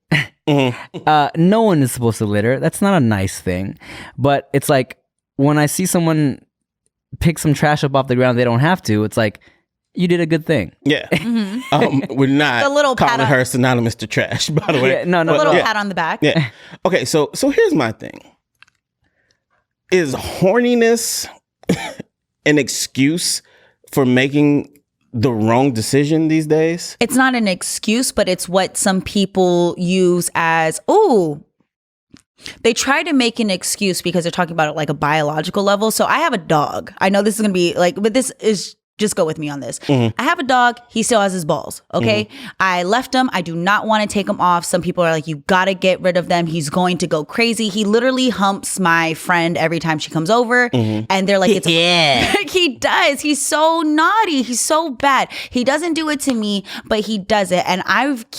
S5: No one is supposed to litter. That's not a nice thing. But it's like when I see someone pick some trash up off the ground, they don't have to. It's like, you did a good thing.
S2: Yeah. We're not
S6: The little pat
S2: calling
S6: on-
S2: her synonymous to trash, by the way.
S5: Yeah, no.
S6: A little
S2: yeah.
S6: pat on the back.
S2: Yeah. Okay, so here's my thing. Is horniness an excuse for making the wrong decision these days?
S6: It's not an excuse, but it's what some people use as, they try to make an excuse because they're talking about it like a biological level. So I have a dog. I know this is going to be like, but this is, just go with me on this. I have a dog. He still has his balls. Okay. I left him. I do not want to take him off. Some people are like, you got to get rid of them. He's going to go crazy. He literally humps my friend every time she comes over. And they're like, it's he does. He's so naughty. He's so bad. He doesn't do it to me, but he does it. And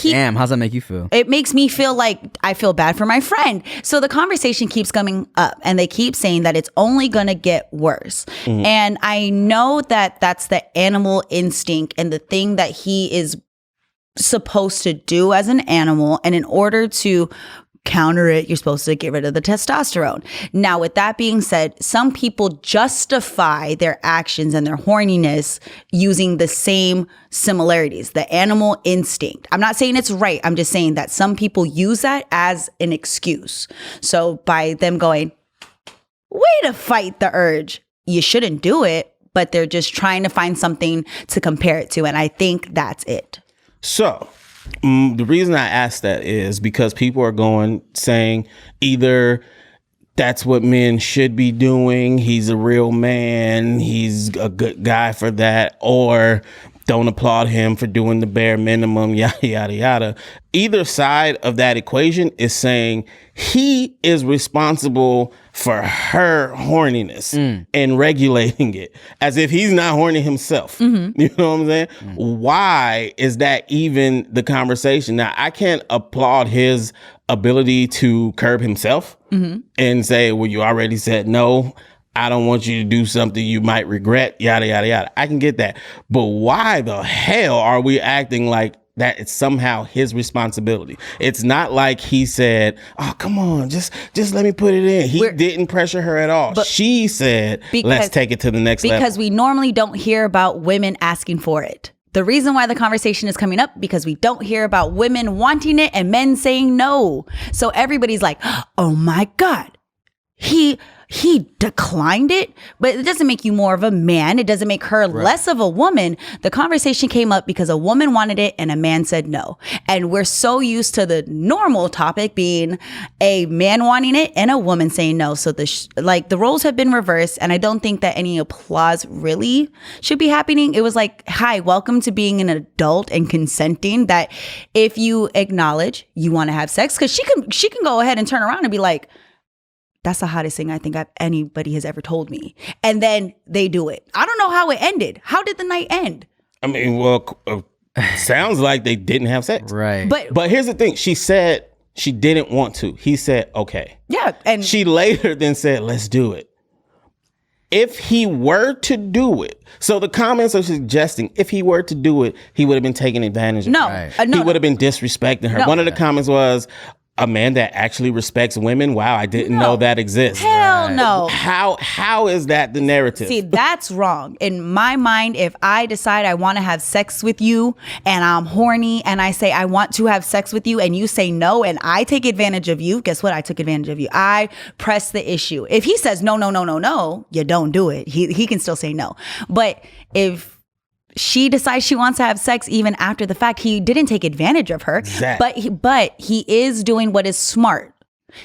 S5: Damn, how's that make you feel?
S6: it makes me feel like I feel bad for my friend. So the conversation keeps coming up and they keep saying that it's only going to get worse. And I know that that's the animal instinct and the thing that he is supposed to do as an animal. And in order to counter it, you're supposed to get rid of the testosterone. Now, with that being said, some people justify their actions and their horniness using the same similarities, the animal instinct. I'm not saying it's right. I'm just saying that some people use that as an excuse. So by them going, way to fight the urge, you shouldn't do it, but they're just trying to find something to compare it to. And I think that's it.
S2: So the reason I asked that is because people are saying either that's what men should be doing, he's a real man, he's a good guy for that, or don't applaud him for doing the bare minimum, yada, yada, yada. Either side of that equation is saying he is responsible for her horniness and regulating it as if he's not horny himself. You know what I'm saying? Why is that even the conversation? Now, I can't applaud his ability to curb himself and say, well, you already said no. I don't want you to do something you might regret, yada, yada, yada. I can get that. But why the hell are we acting like that it's somehow his responsibility. It's not like he said, "Oh, come on, just let me put it in." He didn't pressure her at all. She said, "Let's take it to the next level."
S6: Because we normally don't hear about women asking for it. The reason why the conversation is coming up, because we don't hear about women wanting it and men saying no. So everybody's like, "Oh my God, he declined it," but it doesn't make you more of a man. It doesn't make her less of a woman. The conversation came up because a woman wanted it and a man said no. And we're so used to the normal topic being a man wanting it and a woman saying no. So the roles have been reversed, and I don't think that any applause really should be happening. It was like, "Hi, welcome to being an adult and consenting." That if you acknowledge you want to have sex, because she can go ahead and turn around and be like, "That's the hottest thing I think anybody has ever told me." And then they do it. I don't know how it ended. How did the night end?
S2: I mean, well, sounds like they didn't have sex.
S5: Right.
S2: But here's the thing. She said she didn't want to. He said, okay.
S6: Yeah. And
S2: she later then said, "Let's do it." If he were to do it, so the comments are suggesting if he were to do it, he would have been taking advantage of her.
S6: No.
S2: He would have been disrespecting her.
S6: No.
S2: One of the comments was, "A man that actually respects women? Wow, I didn't know that exists."
S6: Hell no.
S2: How is that the narrative?
S6: See, that's wrong. In my mind, if I decide I want to have sex with you and I'm horny and I say I want to have sex with you and you say no and I take advantage of you, guess what? I took advantage of you. I press the issue. If he says no, you don't do it. He can still say no. But if she decides she wants to have sex even after the fact, he didn't take advantage of her.
S2: Exactly.
S6: But he is doing what is smart.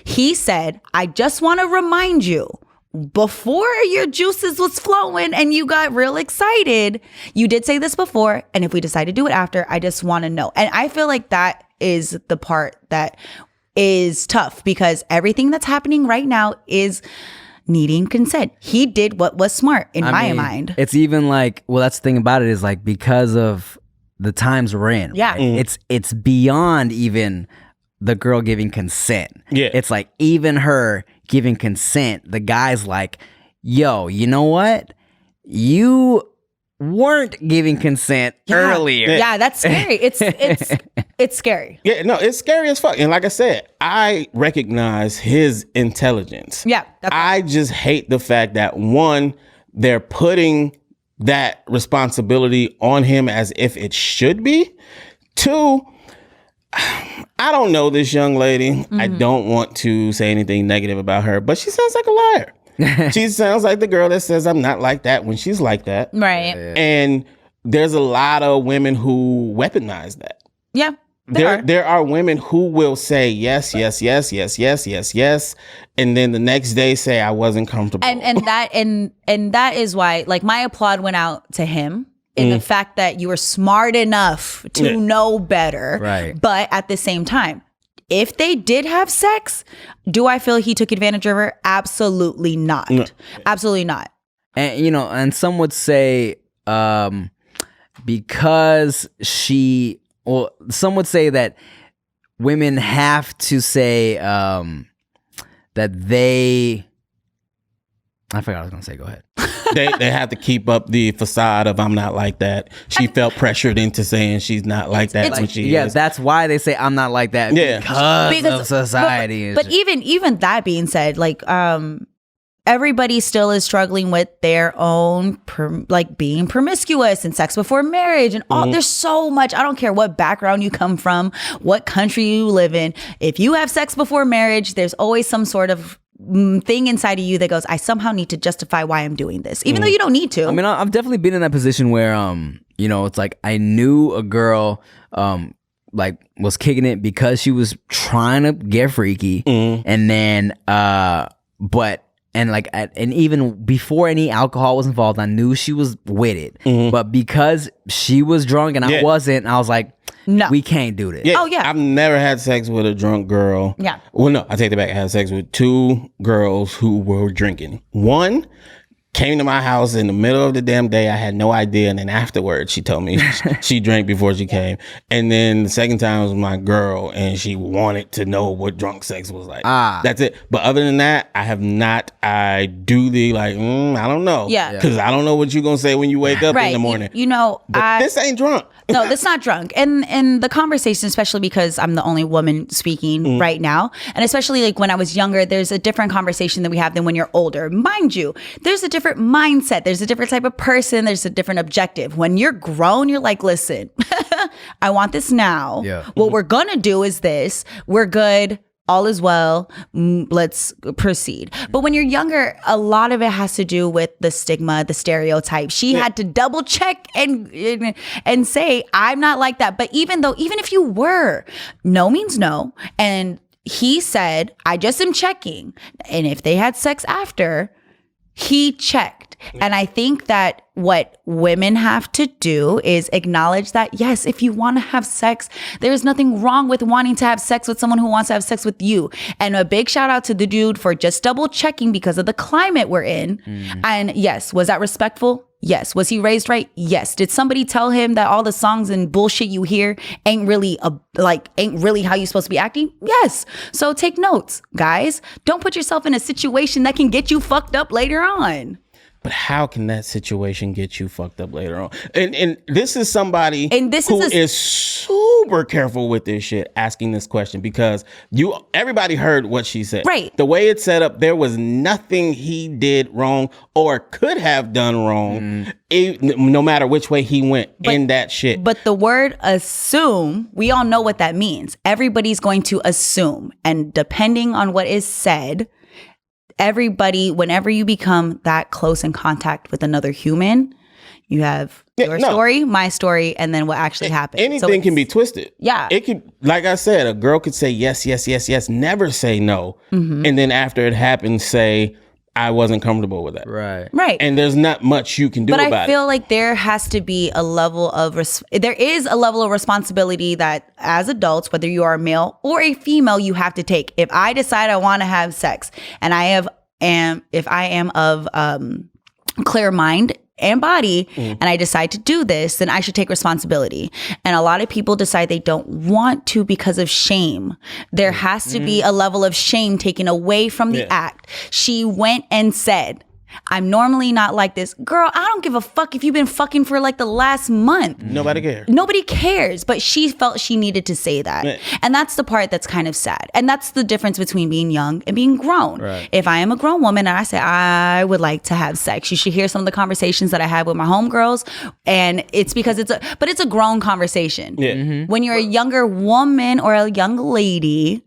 S6: He said, "I just want to remind you, before your juices was flowing and you got real excited, you did say this before. And if we decide to do it after, I just want to know." And I feel like that is the part that is tough, because everything that's happening right now is needing consent. He did what was smart in my mind.
S5: It's even like, well, that's the thing about it, is like, because of the times we're in.
S6: Yeah.
S5: It's beyond even the girl giving consent.
S2: Yeah.
S5: It's like, even her giving consent, the guy's like, "Yo, you know what? You weren't giving consent earlier."
S6: Yeah, that's scary. It's scary.
S2: Yeah, no, it's scary as fuck. And like I said, I recognize his intelligence.
S6: Yeah.
S2: I just hate the fact that, one, they're putting that responsibility on him as if it should be. Two, I don't know this young lady. Mm-hmm. I don't want to say anything negative about her, but she sounds like a liar. She sounds like the girl that says, "I'm not like that," when she's like that.
S6: Right.
S2: And there's a lot of women who weaponize that.
S6: Yeah.
S2: There are women who will say yes, and then the next day say, "I wasn't comfortable."
S6: And that is why, like, my applaud went out to him in the fact that you were smart enough to know better.
S5: Right.
S6: But at the same time, if they did have sex, do I feel he took advantage of her? Absolutely not. No. Absolutely not.
S5: And and some would say, because some would say that women have to say that they. I forgot what I was gonna say. Go ahead.
S2: They have to keep up the facade of "I'm not like that." She felt pressured into saying she's not like that when she is.
S5: Yeah, that's why they say "I'm not like that."
S2: Yeah,
S5: because of society.
S6: But even that being said, like, everybody still is struggling with their own being promiscuous and sex before marriage and all. There's so much. I don't care what background you come from, what country you live in. If you have sex before marriage, there's always some sort of thing inside of you that goes, "I somehow need to justify why I'm doing this," even though you don't need to.
S5: I mean, I've definitely been in that position where it's like, I knew a girl was kicking it because she was trying to get freaky, and then and even before any alcohol was involved, I knew she was with it. But because she was drunk and I wasn't, I was like, "No, we can't do this."
S2: Yeah.
S6: Oh yeah.
S2: I've never had sex with a drunk girl.
S6: Yeah.
S2: Well, no, I take that back. I had sex with two girls who were drinking. One came to my house in the middle of the damn day. I had no idea. And then afterwards, she told me she drank before she came. And then the second time was my girl, and she wanted to know what drunk sex was like. That's it. But other than that, I have not. I do the I don't know.
S6: Yeah.
S2: Because I don't know what you're going to say when you wake up in the morning.
S6: You know,
S2: but this ain't drunk.
S6: No, that's not drunk. And the conversation, especially because I'm the only woman speaking right now, and especially like when I was younger, there's a different conversation that we have than when you're older. Mind you, there's a different mindset. There's a different type of person. There's a different objective. When you're grown, you're like, listen, I want this now.
S5: Yeah.
S6: What we're going to do is this. We're good. All is well. Let's proceed. But when you're younger, a lot of it has to do with the stigma, the stereotype. She had to double check and say, I'm not like that. But even if you were, no means no. And he said, I just am checking. And if they had sex after, he checked. And I think that what women have to do is acknowledge that, yes, if you want to have sex, there's nothing wrong with wanting to have sex with someone who wants to have sex with you. And a big shout out to the dude for just double checking because of the climate we're in. And yes, was that respectful? Yes. Was he raised right? Yes. Did somebody tell him that all the songs and bullshit you hear ain't really how you're supposed to be acting? Yes. So take notes, guys. Don't put yourself in a situation that can get you fucked up later on.
S2: But how can that situation get you fucked up later on? And this is somebody who is super careful with this shit, asking this question, because everybody heard what she said.
S6: Right.
S2: The way it's set up, there was nothing he did wrong or could have done wrong, no matter which way he went in that shit.
S6: But the word assume, we all know what that means. Everybody's going to assume. And depending on what is said, everybody, whenever you become that close in contact with another human, you have your story, my story, and then what actually happened.
S2: Anything can be twisted.
S6: Yeah.
S2: It could, like I said, a girl could say yes, yes, yes, yes, never say no. And then after it happens, say, I wasn't comfortable with that.
S5: Right.
S2: And there's not much you can do about it.
S6: But I feel like there has to be a level of, there is a level of responsibility that as adults, whether you are a male or a female, you have to take. If I decide I want to have sex and if I am of clear mind and body and I decide to do this, then I should take responsibility. And a lot of people decide they don't want to because of shame. There has to be a level of shame taken away from the act. She went and said, I'm normally not like this. Girl, I don't give a fuck if you've been fucking for like the last month.
S2: Nobody cares.
S6: Nobody cares. But she felt she needed to say that. Yeah. And that's the part that's kind of sad. And that's the difference between being young and being grown. Right. If I am a grown woman and I say, I would like to have sex, you should hear some of the conversations that I have with my homegirls. And it's because it's a grown conversation. Yeah. When you're a younger woman or a young lady,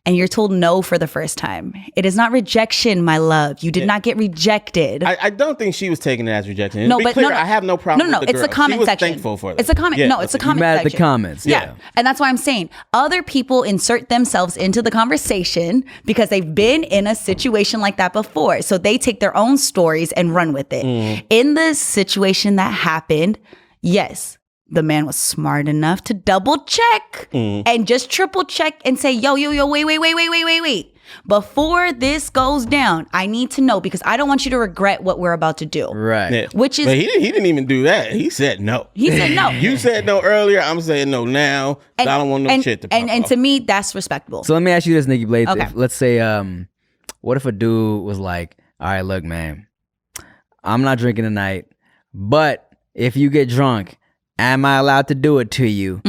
S6: and you're told no for the first time, it is not rejection, my love. You did not get rejected.
S2: I don't think she was taking it as rejection. No, but clear, I have no problem with the girl.
S6: It's a comment section.
S2: Thankful for that.
S6: It's a comment. Yeah. No, it's a comment
S5: mad
S6: section.
S5: At the comments.
S6: Yeah. And that's why I'm saying other people insert themselves into the conversation because they've been in a situation like that before. So they take their own stories and run with it. In the situation that happened, yes, the man was smart enough to double check and just triple check and say, yo, wait. Before this goes down, I need to know because I don't want you to regret what we're about to do.
S5: Right.
S2: Yeah.
S6: Which is...
S2: But he didn't even do that. He said no.
S6: He said no.
S2: You said no earlier. I'm saying no now. And, I don't want no shit to pop
S6: and
S2: off.
S6: to me, that's respectable.
S5: So let me ask you this, Nikki Blades.
S6: Okay.
S5: Let's say, what if a dude was like, all right, look, man, I'm not drinking tonight, but if you get drunk, am I allowed to do it to you?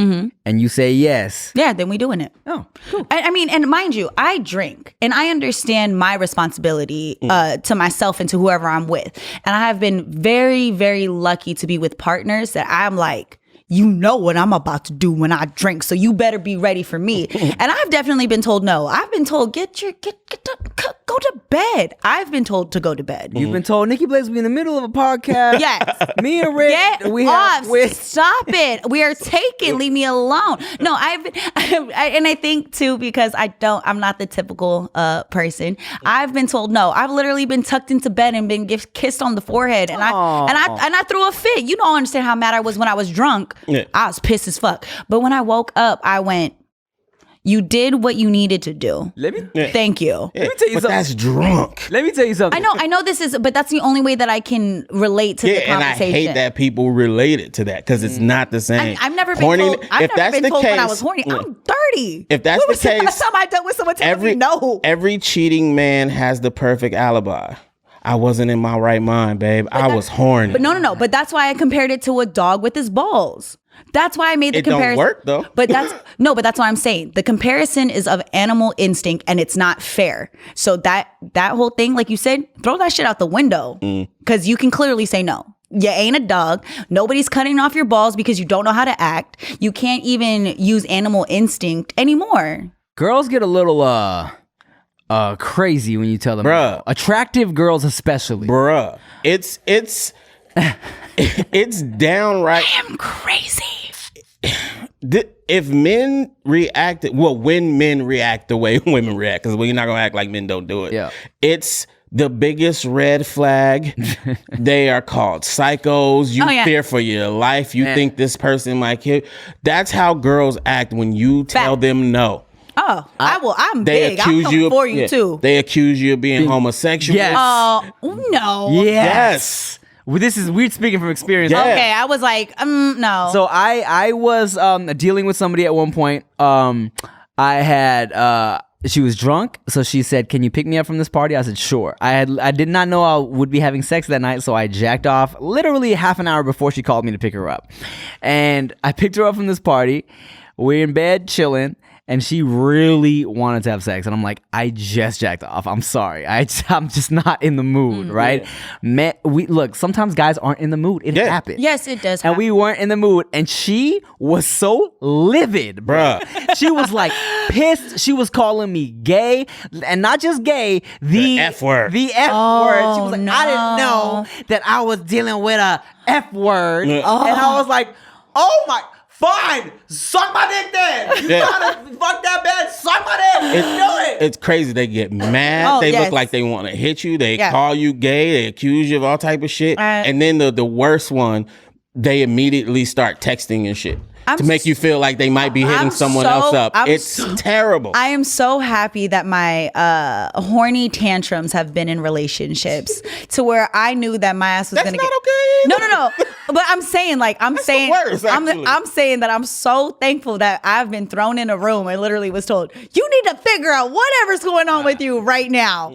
S5: And you say yes.
S6: Yeah, then we doing it.
S5: Oh, cool.
S6: I mean, and mind you, I drink and I understand my responsibility to myself and to whoever I'm with. And I have been very, very lucky to be with partners that I'm like, you know what I'm about to do when I drink, so you better be ready for me. And I've definitely been told no. I've been told go to bed. I've been told to go to bed.
S5: You've been told Nikki Blades will be in the middle of a podcast.
S6: Yes.
S5: Me and Rick.
S6: Stop it. We are taken. Leave me alone. No, and I think too, because I'm not the typical person. I've been told no. I've literally been tucked into bed and been kissed on the forehead, and I threw a fit. You don't understand how mad I was when I was drunk. Yeah. I was pissed as fuck. But when I woke up, I went, You did what you needed to do. Thank you.
S2: Yeah,
S5: me tell you
S2: but
S5: something.
S2: that's drunk.
S5: Let me tell you something.
S6: I know this is, but that's the only way that I can relate to the
S2: Yeah, and I
S6: conversation.
S2: hate that people relate it to that because it's not the same.
S6: I've never been
S2: Horny-
S6: told. I've
S2: if
S6: never
S2: that's
S6: been
S2: the
S6: told
S2: case,
S6: when I was horny. I'm 30.
S2: If that's
S6: When
S2: the
S6: was the
S2: case,
S6: last time I dealt with someone telling me no?
S2: every cheating man has the perfect alibi. I wasn't in my right mind, babe. I was horny.
S6: But no. But that's why I compared it to a dog with his balls. That's why I made the
S2: It don't
S6: comparison.
S2: work, though.
S6: But that's why I'm saying the comparison is of animal instinct and it's not fair. So that whole thing, like you said, throw that shit out the window because you can clearly say no. You ain't a dog. Nobody's cutting off your balls because you don't know how to act. You can't even use animal instinct anymore.
S5: Girls get a little crazy when you tell them.
S2: Bruh.
S5: Attractive girls especially.
S2: Bruh. It's it's downright.
S6: I am crazy.
S2: If men reacted, when men react the way women react, because we're not gonna act like men don't do it.
S5: Yeah.
S2: It's the biggest red flag. They are called psychos. You fear for your life. You think this person might kill. That's how girls act when you tell them no.
S6: Oh, I'm
S2: They
S6: big.
S2: accuse
S6: I'm
S2: you
S6: for you too.
S2: They accuse you of being homosexual.
S5: Yes.
S6: Oh no.
S2: Yes.
S5: Well, this is weird speaking from experience.
S2: Yeah.
S6: Okay, I was like, no.
S5: So I was dealing with somebody at one point. I had she was drunk, so she said, "Can you pick me up from this party?" I said, "Sure." I did not know I would be having sex that night, so I jacked off literally half an hour before she called me to pick her up. And I picked her up from this party. We're in bed chilling. And she really wanted to have sex. And I'm like, I just jacked off. I'm sorry. I'm just not in the mood, right? Man, look, sometimes guys aren't in the mood. It happens.
S6: Yes, it does
S5: And
S6: happen.
S5: we weren't in the mood. And she was so livid, bruh. She was like pissed. She was calling me gay. And not just gay, the
S2: F word.
S5: The F word. She was like,
S6: no.
S5: I didn't know that I was dealing with a F word. And I was like, oh my... Fine, suck my dick then. You gotta fuck that bad, suck my dick. Do it.
S2: It's crazy. They get mad.
S6: Oh,
S2: They
S6: yes.
S2: look like they want to hit you. They
S6: Yeah.
S2: call you gay. They accuse you of all type of shit. And then the worst one, they immediately start texting and shit to make you feel like they might be hitting someone else up. It's terrible.
S6: I am so happy that my horny tantrums have been in relationships to where I knew that my ass was
S2: That's
S6: gonna
S2: not
S6: get.
S2: okay either.
S6: No. But I'm saying,
S2: worst, actually.
S6: I'm saying that I'm so thankful that I've been thrown in a room and literally was told, you need to figure out whatever's going on with you right now.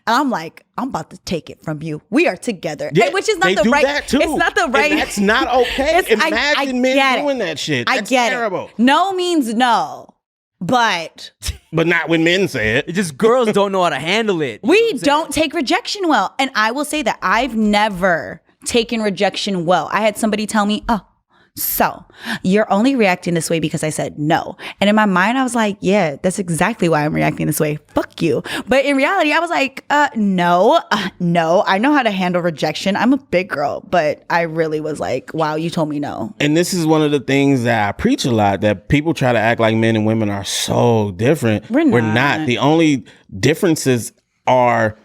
S6: And I'm like, I'm about to take it from you. We are together.
S2: Yeah,
S6: Which is not
S2: they
S6: the
S2: do
S6: right.
S2: that too.
S6: It's not the
S2: And
S6: right.
S2: that's not okay. Imagine
S6: I
S2: men
S6: get it.
S2: doing that shit. That's
S6: I get
S2: terrible.
S6: it. No means no. But
S2: But not when men say it.
S5: It's just girls don't know how to handle it.
S6: we don't take rejection well. And I will say that I've never taken rejection well. I had somebody tell me, oh, so you're only reacting this way because I said no. And in my mind, I was like, yeah, that's exactly why I'm reacting this way. Fuck you. But in reality, I was like, no, I know how to handle rejection. I'm a big girl. But I really was like, wow, you told me no.
S2: And this is one of the things that I preach a lot, that people try to act like men and women are so different.
S6: We're
S2: not.
S6: not.
S2: The only differences are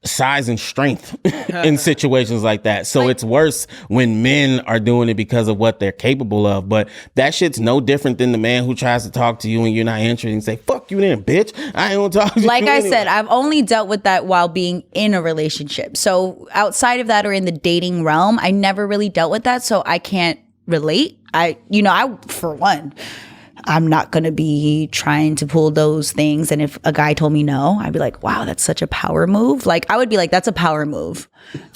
S2: size and strength in situations like that. So it's worse when men are doing it because of what they're capable of. But that shit's no different than the man who tries to talk to you and you're not interested and say, fuck you then, bitch. I ain't gonna talk to you.
S6: Like I
S2: anyway.
S6: said, I've only dealt with that while being in a relationship. So outside of that or in the dating realm, I never really dealt with that. So I can't relate. For one, I'm not going to be trying to pull those things. And if a guy told me no, I'd be like, wow, that's such a power move. Like, I would be like, that's a power move.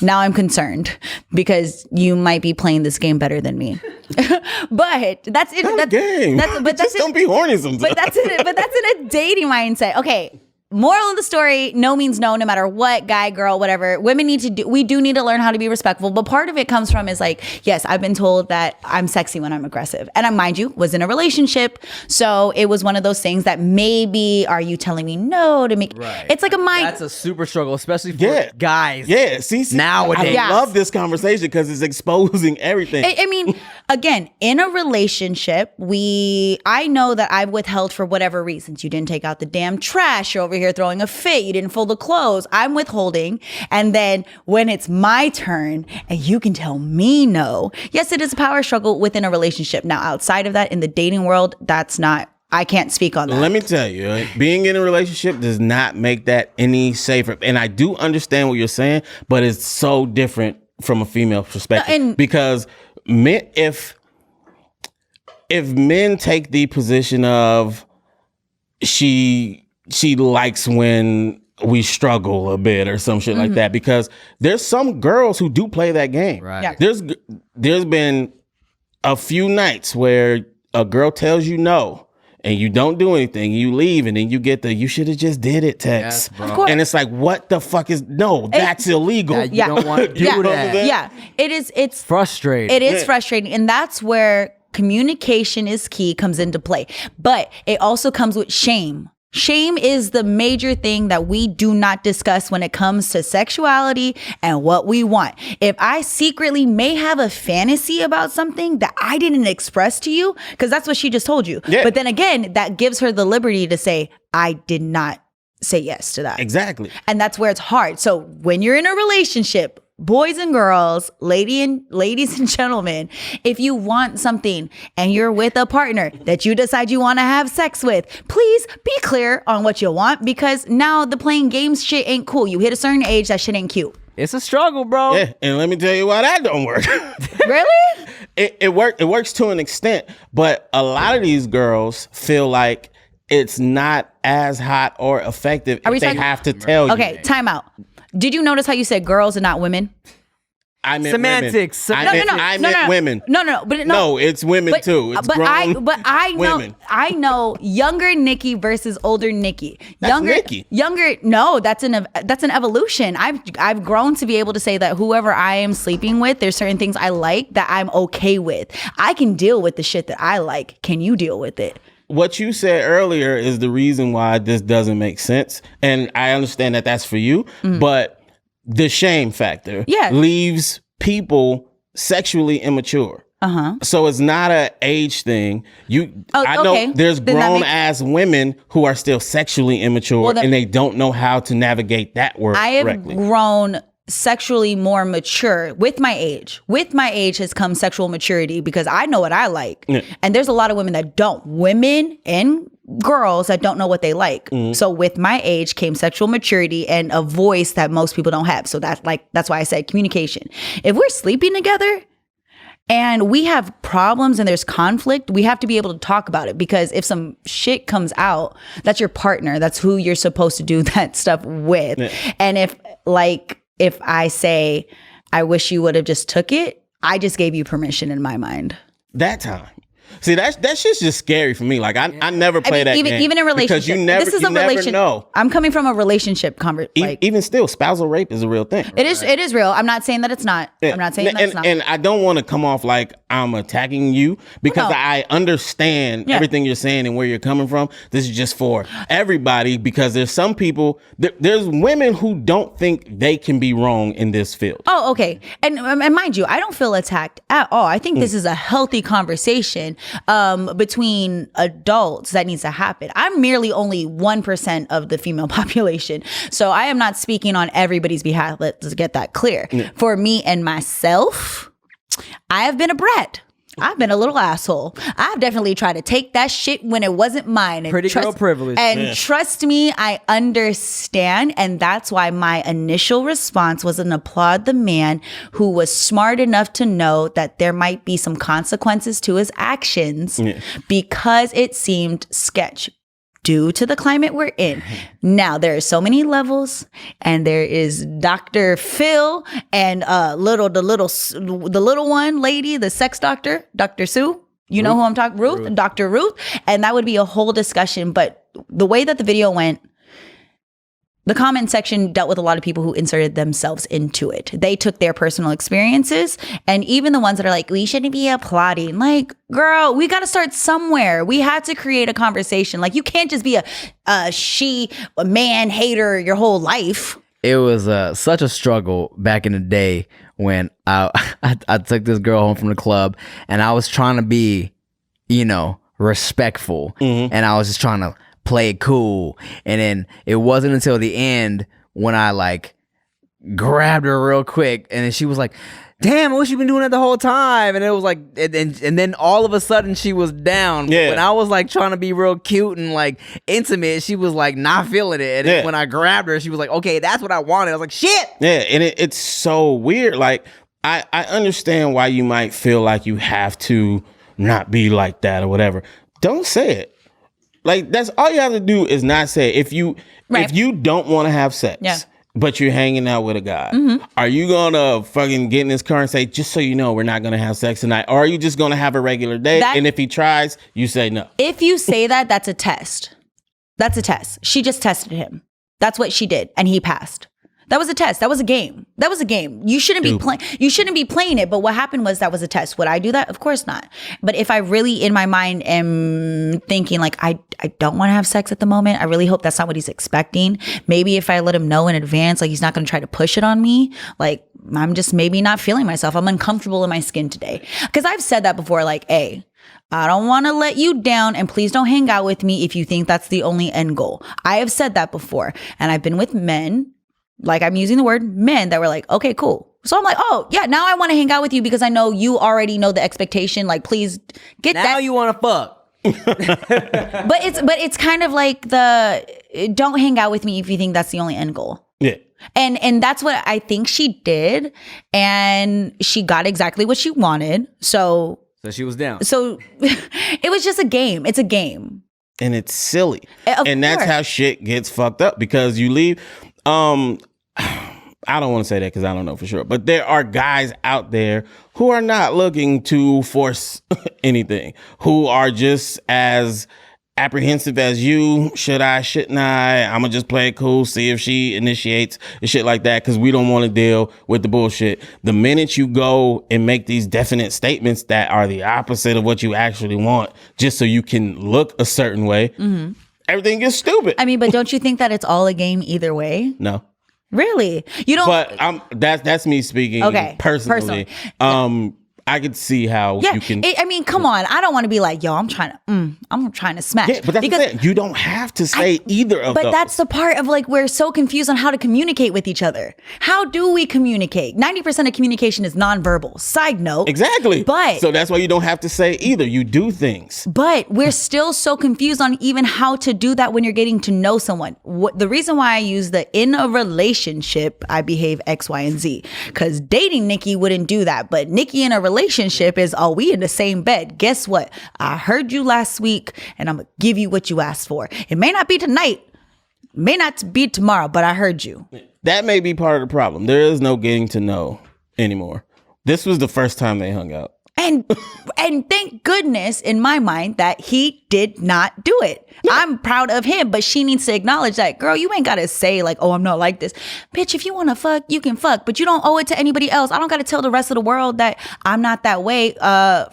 S6: Now I'm concerned because you might be playing this game better than me. But that's it.
S2: Just don't be horny sometimes.
S6: But that's in a dating mindset. Okay. Moral of the story, no means no, no matter what, guy, girl, whatever. We do need to learn how to be respectful. But part of it comes from is like, yes, I've been told that I'm sexy when I'm aggressive. And I, mind you, was in a relationship. So it was one of those things that maybe, are you telling me no to make, it's like a mind.
S5: That's a super struggle, especially for guys.
S2: Yeah, see,
S5: nowadays.
S2: I love this conversation because it's exposing everything.
S6: I mean, again, in a relationship, I know that I've withheld for whatever reasons. You didn't take out the damn trash. You're over here throwing a fit. You didn't fold the clothes. I'm withholding. And then when it's my turn and you can tell me no, yes, it is a power struggle within a relationship. Now, outside of that, in the dating world, that's not, I can't speak on that.
S2: Let me tell you, being in a relationship does not make that any safer. And I do understand what you're saying, but it's so different from a female perspective. Because men, if men take the position of she likes when we struggle a bit or some shit like that, because there's some girls who do play that game.
S5: Right.
S6: Yeah.
S2: There's been a few nights where a girl tells you no and you don't do anything, you leave, and then you get the "you should have just did it" text.
S5: Yes, bro.
S6: Of course.
S2: And it's like, what the fuck is that's illegal.
S5: That you don't want to do
S2: know what I'm
S5: that.
S2: saying?
S6: Yeah, it's
S5: Frustrating.
S6: It is frustrating, and that's where communication is key, comes into play. But it also comes with shame. Shame is the major thing that we do not discuss when it comes to sexuality and what we want. If I secretly may have a fantasy about something that I didn't express to you, because that's what she just told you.
S2: Yeah.
S6: But then again, that gives her the liberty to say, I did not say yes to that.
S2: Exactly.
S6: And that's where it's hard. So when you're in a relationship, boys and girls, ladies and gentlemen, if you want something and you're with a partner that you decide you want to have sex with, please be clear on what you want, because now the playing games shit ain't cool. You hit a certain age, that shit ain't cute.
S5: It's a struggle, bro.
S2: Yeah, and let me tell you why that don't work.
S6: Really?
S2: It works to an extent, but a lot of these girls feel like it's not as hot or effective if they have to tell you.
S6: Okay, time out. Did you notice how you said girls and not women?
S2: I meant
S5: Semantics.
S2: Women. I meant women.
S6: No,
S2: it's women too. It's grown
S6: I know,
S2: women.
S6: I know younger Nikki versus older Nikki.
S2: Nikki.
S6: No, that's an evolution. I've grown to be able to say that whoever I am sleeping with, there's certain things I like that I'm okay with. I can deal with the shit that I like. Can you deal with it?
S2: What you said earlier is the reason why this doesn't make sense. And I understand that that's for you, but the shame factor leaves people sexually immature. So it's not an age thing. I know there's grown ass women who are still sexually immature and they don't know how to navigate that word correctly.
S6: Grown sexually more mature with my age. With my age has come sexual maturity, because I know what I like. And there's a lot of women that don't. Women and girls that don't know what they like. So with my age came sexual maturity and a voice that most people don't have. So that's why I said communication. If we're sleeping together and we have problems and there's conflict, we have to be able to talk about it, because if some shit comes out, that's your partner. That's who you're supposed to do that stuff with. And if I say, I wish you would have just took it, I just gave you permission in my mind.
S2: That time. See, that shit's just scary for me. Like, I never play that game.
S6: Even in relationship.
S2: Because you never know.
S6: I'm coming from a relationship conversation.
S2: Even still, spousal rape is a real thing.
S6: It is real. I'm not saying that it's not. I'm not saying that it's not.
S2: And I don't want to come off like I'm attacking you, because I understand everything you're saying and where you're coming from. This is just for everybody, because there's some people, there's women who don't think they can be wrong in this field.
S6: Oh, okay. And mind you, I don't feel attacked at all. I think this is a healthy conversation between adults that needs to happen. I'm merely only 1% of the female population. So I am not speaking on everybody's behalf. Let's get that clear. For me and myself, I have been a brat. I've been a little asshole. I've definitely tried to take that shit when it wasn't mine.
S5: Pretty girl privilege.
S6: And trust me, I understand. And that's why my initial response was an applaud the man who was smart enough to know that there might be some consequences to his actions because it seemed sketch. Due to the climate we're in. Now, there are so many levels, and there is Dr. Phil and the little one lady, the sex doctor, Dr. Sue. You know who I'm talking, Ruth, Dr. Ruth. And that would be a whole discussion. But the way that the video went, the comment section dealt with a lot of people who inserted themselves into it. They took their personal experiences, and even the ones that are like, we shouldn't be applauding. Like, girl, we got to start somewhere. We had to create a conversation. Like, you can't just be a man hater your whole life.
S5: It was such a struggle back in the day when I took this girl home from the club, and I was trying to be, respectful, and I was just trying to play it cool. And then it wasn't until the end when I grabbed her real quick, and then she was like, damn, I wish you've been doing that the whole time. And it was like, and then all of a sudden she was down.
S2: Yeah.
S5: When I was like trying to be real cute and like intimate, she was like not feeling it. And then when I grabbed her, she was like, okay, that's what I wanted. I was like, shit.
S2: Yeah, and it's so weird. Like, I understand why you might feel like you have to not be like that or whatever. Don't say it. Like, that's all you have to do is not say it. If you don't want to have sex, but you're hanging out with a guy, are you gonna fucking get in his car and say, just so you know, we're not gonna have sex tonight? Or are you just gonna have a regular date? And if he tries, you say no.
S6: If you say that, that's a test. That's a test. She just tested him. That's what she did, and he passed. That was a test. That was a game. That was a game. You shouldn't be playing. You shouldn't be playing it. But what happened was that was a test. Would I do that? Of course not. But if I really, in my mind, am thinking like I don't want to have sex at the moment, I really hope that's not what he's expecting. Maybe if I let him know in advance, like he's not going to try to push it on me. Like I'm just maybe not feeling myself. I'm uncomfortable in my skin today. Because I've said that before. Like, hey, I don't want to let you down, and please don't hang out with me if you think that's the only end goal. I have said that before, and I've been with men. Like I'm using the word men that were like, okay, cool. So I'm like, oh yeah, now I want to hang out with you because I know you already know the expectation. Like, please get
S5: now
S6: that.
S5: Now you want to fuck.
S6: but it's kind of like don't hang out with me if you think that's the only end goal.
S2: Yeah.
S6: And that's what I think she did, and she got exactly what she wanted. So
S5: she was down.
S6: So it was just a game. It's a game.
S2: And it's silly. And that's
S6: course.
S2: how shit gets fucked up because you leave. I don't want to say that because I don't know for sure, but there are guys out there who are not looking to force anything, who are just as apprehensive as you. Should I, shouldn't I? I'm gonna just play it cool, see if she initiates and shit like that because we don't want to deal with the bullshit. The minute you go and make these definite statements that are the opposite of what you actually want, just so you can look a certain way, everything gets stupid.
S6: I mean, but don't you think that it's all a game either way?
S2: No.
S6: Really? You don't.
S2: But that's me speaking personally. I could see how you can.
S6: I mean, come on. I don't want to be like, yo, I'm trying to smash.
S2: Yeah, but that's what I'm saying. You don't have to say either of those.
S6: But that's the part of like, we're so confused on how to communicate with each other. How do we communicate? 90% of communication is nonverbal. Side note.
S2: Exactly.
S6: But
S2: so that's why you don't have to say either. You do things.
S6: But we're still so confused on even how to do that when you're getting to know someone. The reason why I use the in a relationship, I behave X, Y, and Z. Because dating Nikki wouldn't do that. But Nikki in a relationship is, oh, we in the same bed. Guess what? I heard you last week and I'm gonna give you what you asked for. It may not be tonight, may not be tomorrow, but I heard you.
S2: That may be part of the problem. There is no getting to know anymore. This was the first time they hung out.
S6: And thank goodness in my mind that he did not do it. Yeah. I'm proud of him, but she needs to acknowledge that, girl, you ain't got to say like, oh, I'm not like this. Bitch, if you want to fuck, you can fuck, but you don't owe it to anybody else. I don't got to tell the rest of the world that I'm not that way.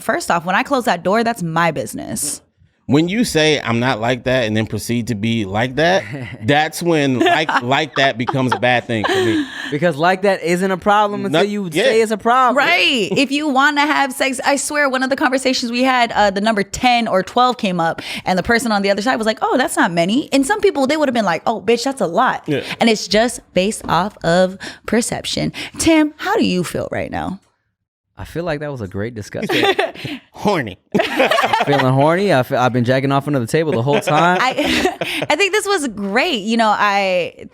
S6: First off, when I close that door, that's my business.
S2: When you say I'm not like that and then proceed to be like that, that's when like that becomes a bad thing for me.
S5: Because like that isn't a problem until you say it's a problem.
S6: Right. If you want to have sex, I swear one of the conversations we had, the number 10 or 12 came up and the person on the other side was like, oh, that's not many. And some people, they would have been like, oh, bitch, that's a lot. Yeah. And it's just based off of perception. Tim, how do you feel right now?
S5: I feel like that was a great discussion.
S2: Horny.
S5: Feeling horny. I've been jacking off under the table the whole time.
S6: I think this was great. You know,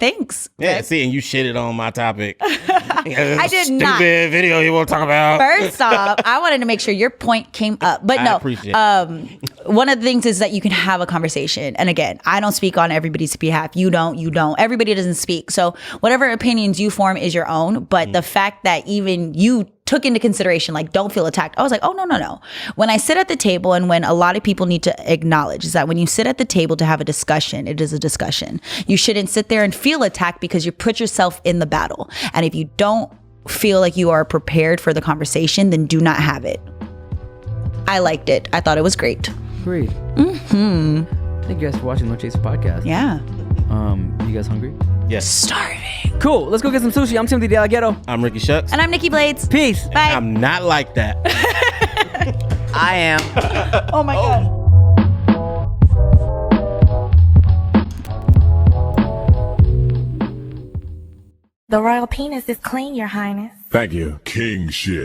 S6: thanks.
S2: Yeah, see, and you shitted on my topic.
S6: I did
S2: stupid
S6: not.
S2: Stupid video you won't talk about.
S6: First off, I wanted to make sure your point came up. But no,
S2: I appreciate it.
S6: One of the things is that you can have a conversation. And again, I don't speak on everybody's behalf. You don't. Everybody doesn't speak. So whatever opinions you form is your own. But the fact that even you took into consideration, like, don't feel attacked. I was like, oh, no. When I sit at the table, and when a lot of people need to acknowledge, is that when you sit at the table to have a discussion, it is a discussion. You shouldn't sit there and feel attacked because you put yourself in the battle. And if you don't feel like you are prepared for the conversation, then do not have it. I liked it. I thought it was great.
S5: Great. Mm-hmm. Thank you guys for watching No Chaser Podcast.
S6: Yeah.
S5: You guys hungry?
S2: Yes.
S6: Starving.
S5: Cool. Let's go get some sushi. I'm Timothy DeLaghetto.
S2: I'm Ricky Shucks.
S6: And I'm Nikki Blades.
S5: Peace.
S6: Bye.
S2: I'm not like that.
S5: I am.
S6: Oh my God.
S9: The royal penis is clean, Your Highness.
S10: Thank you. King shit.